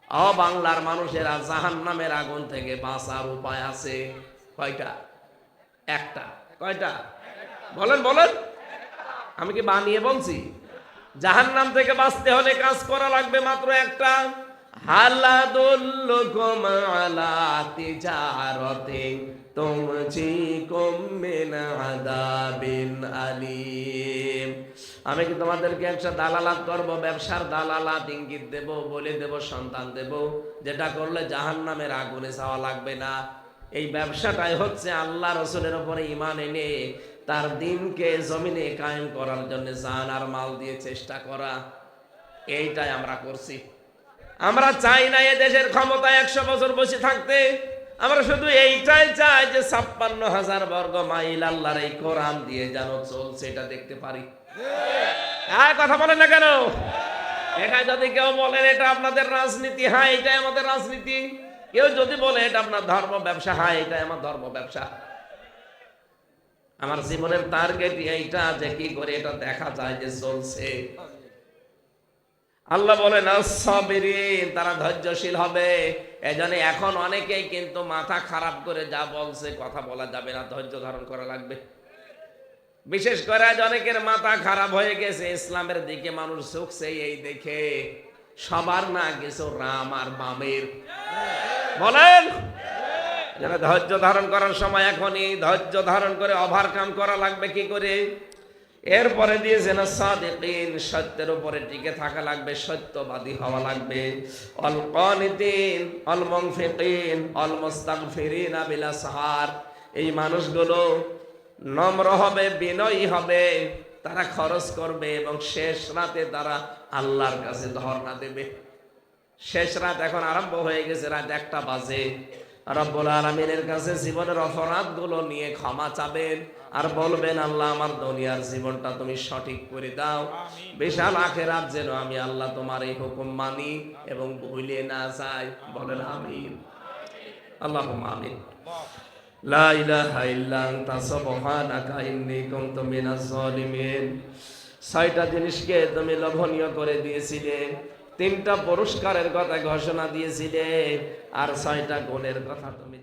ও বাংলার মানুষেরা, জাহান্নামের আগুন থেকে বাঁচার উপায় আছে কয়টা? একটা। কয়টা? বলেন বলেন। আমি কি বানিয়ে বলছি? জাহান্নাম থেকে বাঁচতে হলে কাজ করা লাগবে মাত্র একটা। হালাদুল্লুকুম আলা তিজারাতিন তুমজিকুম মিন আযাবিন আলীম। আমি কি তোমাদেরকে একটা দালালাত করব, ব্যবসার দালালাত ইঙ্গিত দেব, বলে দেব, সন্তান দেব, যেটা করলে জাহান্নামের আগুনে যাওয়া লাগবে না। এই ব্যবসাটাই হচ্ছে আল্লাহ রসুলের উপরে ঈমান এনে তার দিনকে জমিনে কায়েম করার জন্য জান আর মাল দিয়ে চেষ্টা করা। এইটাই আমরা করছি। আমরা চাই না এ দেশের ক্ষমতায় 100 বছর বসে থাকতে। আমরা শুধু এইটাই চাই যে 56,000 বর্গ মাইল আল্লাহর এই কোরআন দিয়ে যেন চলছে, এটা দেখতে পারি। হ্যাঁ, কথা বলেন না কেন? এটা যদি কেউ বলেন এটা আপনাদের রাজনীতি, হ্যাঁ এটাই আমাদের রাজনীতি। কেউ যদি বলে এটা আপনার ধর্ম ব্যবসা, হ্যাঁ এটাই আমার ধর্ম ব্যবসা। আমার জীবনের টার্গেট এইটা যে কি করে এটা দেখা যায় যে চলছে। আল্লাহ বলেন আস-সাবিরিন, তারা ধৈর্যশীল হবে। এজন্য এখন অনেকেই কিন্তু মাথা খারাপ করে যা বলছে, কথা বলা যাবে না, ধৈর্য ধারণ করা লাগবে। বিশেষ করে আজ অনেকের মাথা খারাপ হয়ে গেছে, ইসলামের দিকে মানুষ ঝুঁকছে এই দেখে। সবার না কিছু রাম আর বামের। বলেন, যারা ধৈর্য ধারণ করার সময় এখনই। ধৈর্য ধারণ করে ওভারকাম করা লাগবে কি করে? এরপরে দিয়েছেন সাদিকিন, সত্যের উপরে টিকে থাকা লাগবে, সত্যবাদী হওয়া লাগবে। অল কানিতিন, অল মুনফিকিন, অল মুস্তাগফিরিনা বিল আসহার। এই মানুষগুলো নম্র হবে, বিনয়ী হবে, তারা খরচ করবে এবং শেষ রাতে তারা আল্লাহর কাছে ধর্ণা দেবে। শেষ রাত এখন আরম্ভ হয়ে গেছে, রাত 1টা বাজে। রব্বুল আলামিনের কাছে জীবনের অপরাধগুলো নিয়ে ক্ষমা চাবেন আর বলবেন, আল্লাহ আমার দুনিয়ার জীবনটা তুমি সঠিক করে দাও, বিশাল আখিরাত যেন আমি আল্লাহ তোমার এই হুকুম মানি এবং ভুলে না যাই। বলেন আমিন। আল্লাহুম্মা আমিন। লা ইলাহা ইল্লা আনতা সুবহানাকা ইন্নী কুনতু মিনাজ জালিমিন। 6টা জিনিসকে তুমি লোভনীয় করে দিয়েছিলে, 3টা পুরস্কারের কথা ঘোষণা দিয়েছিলে, আর 6টা গুণের কথা তুমি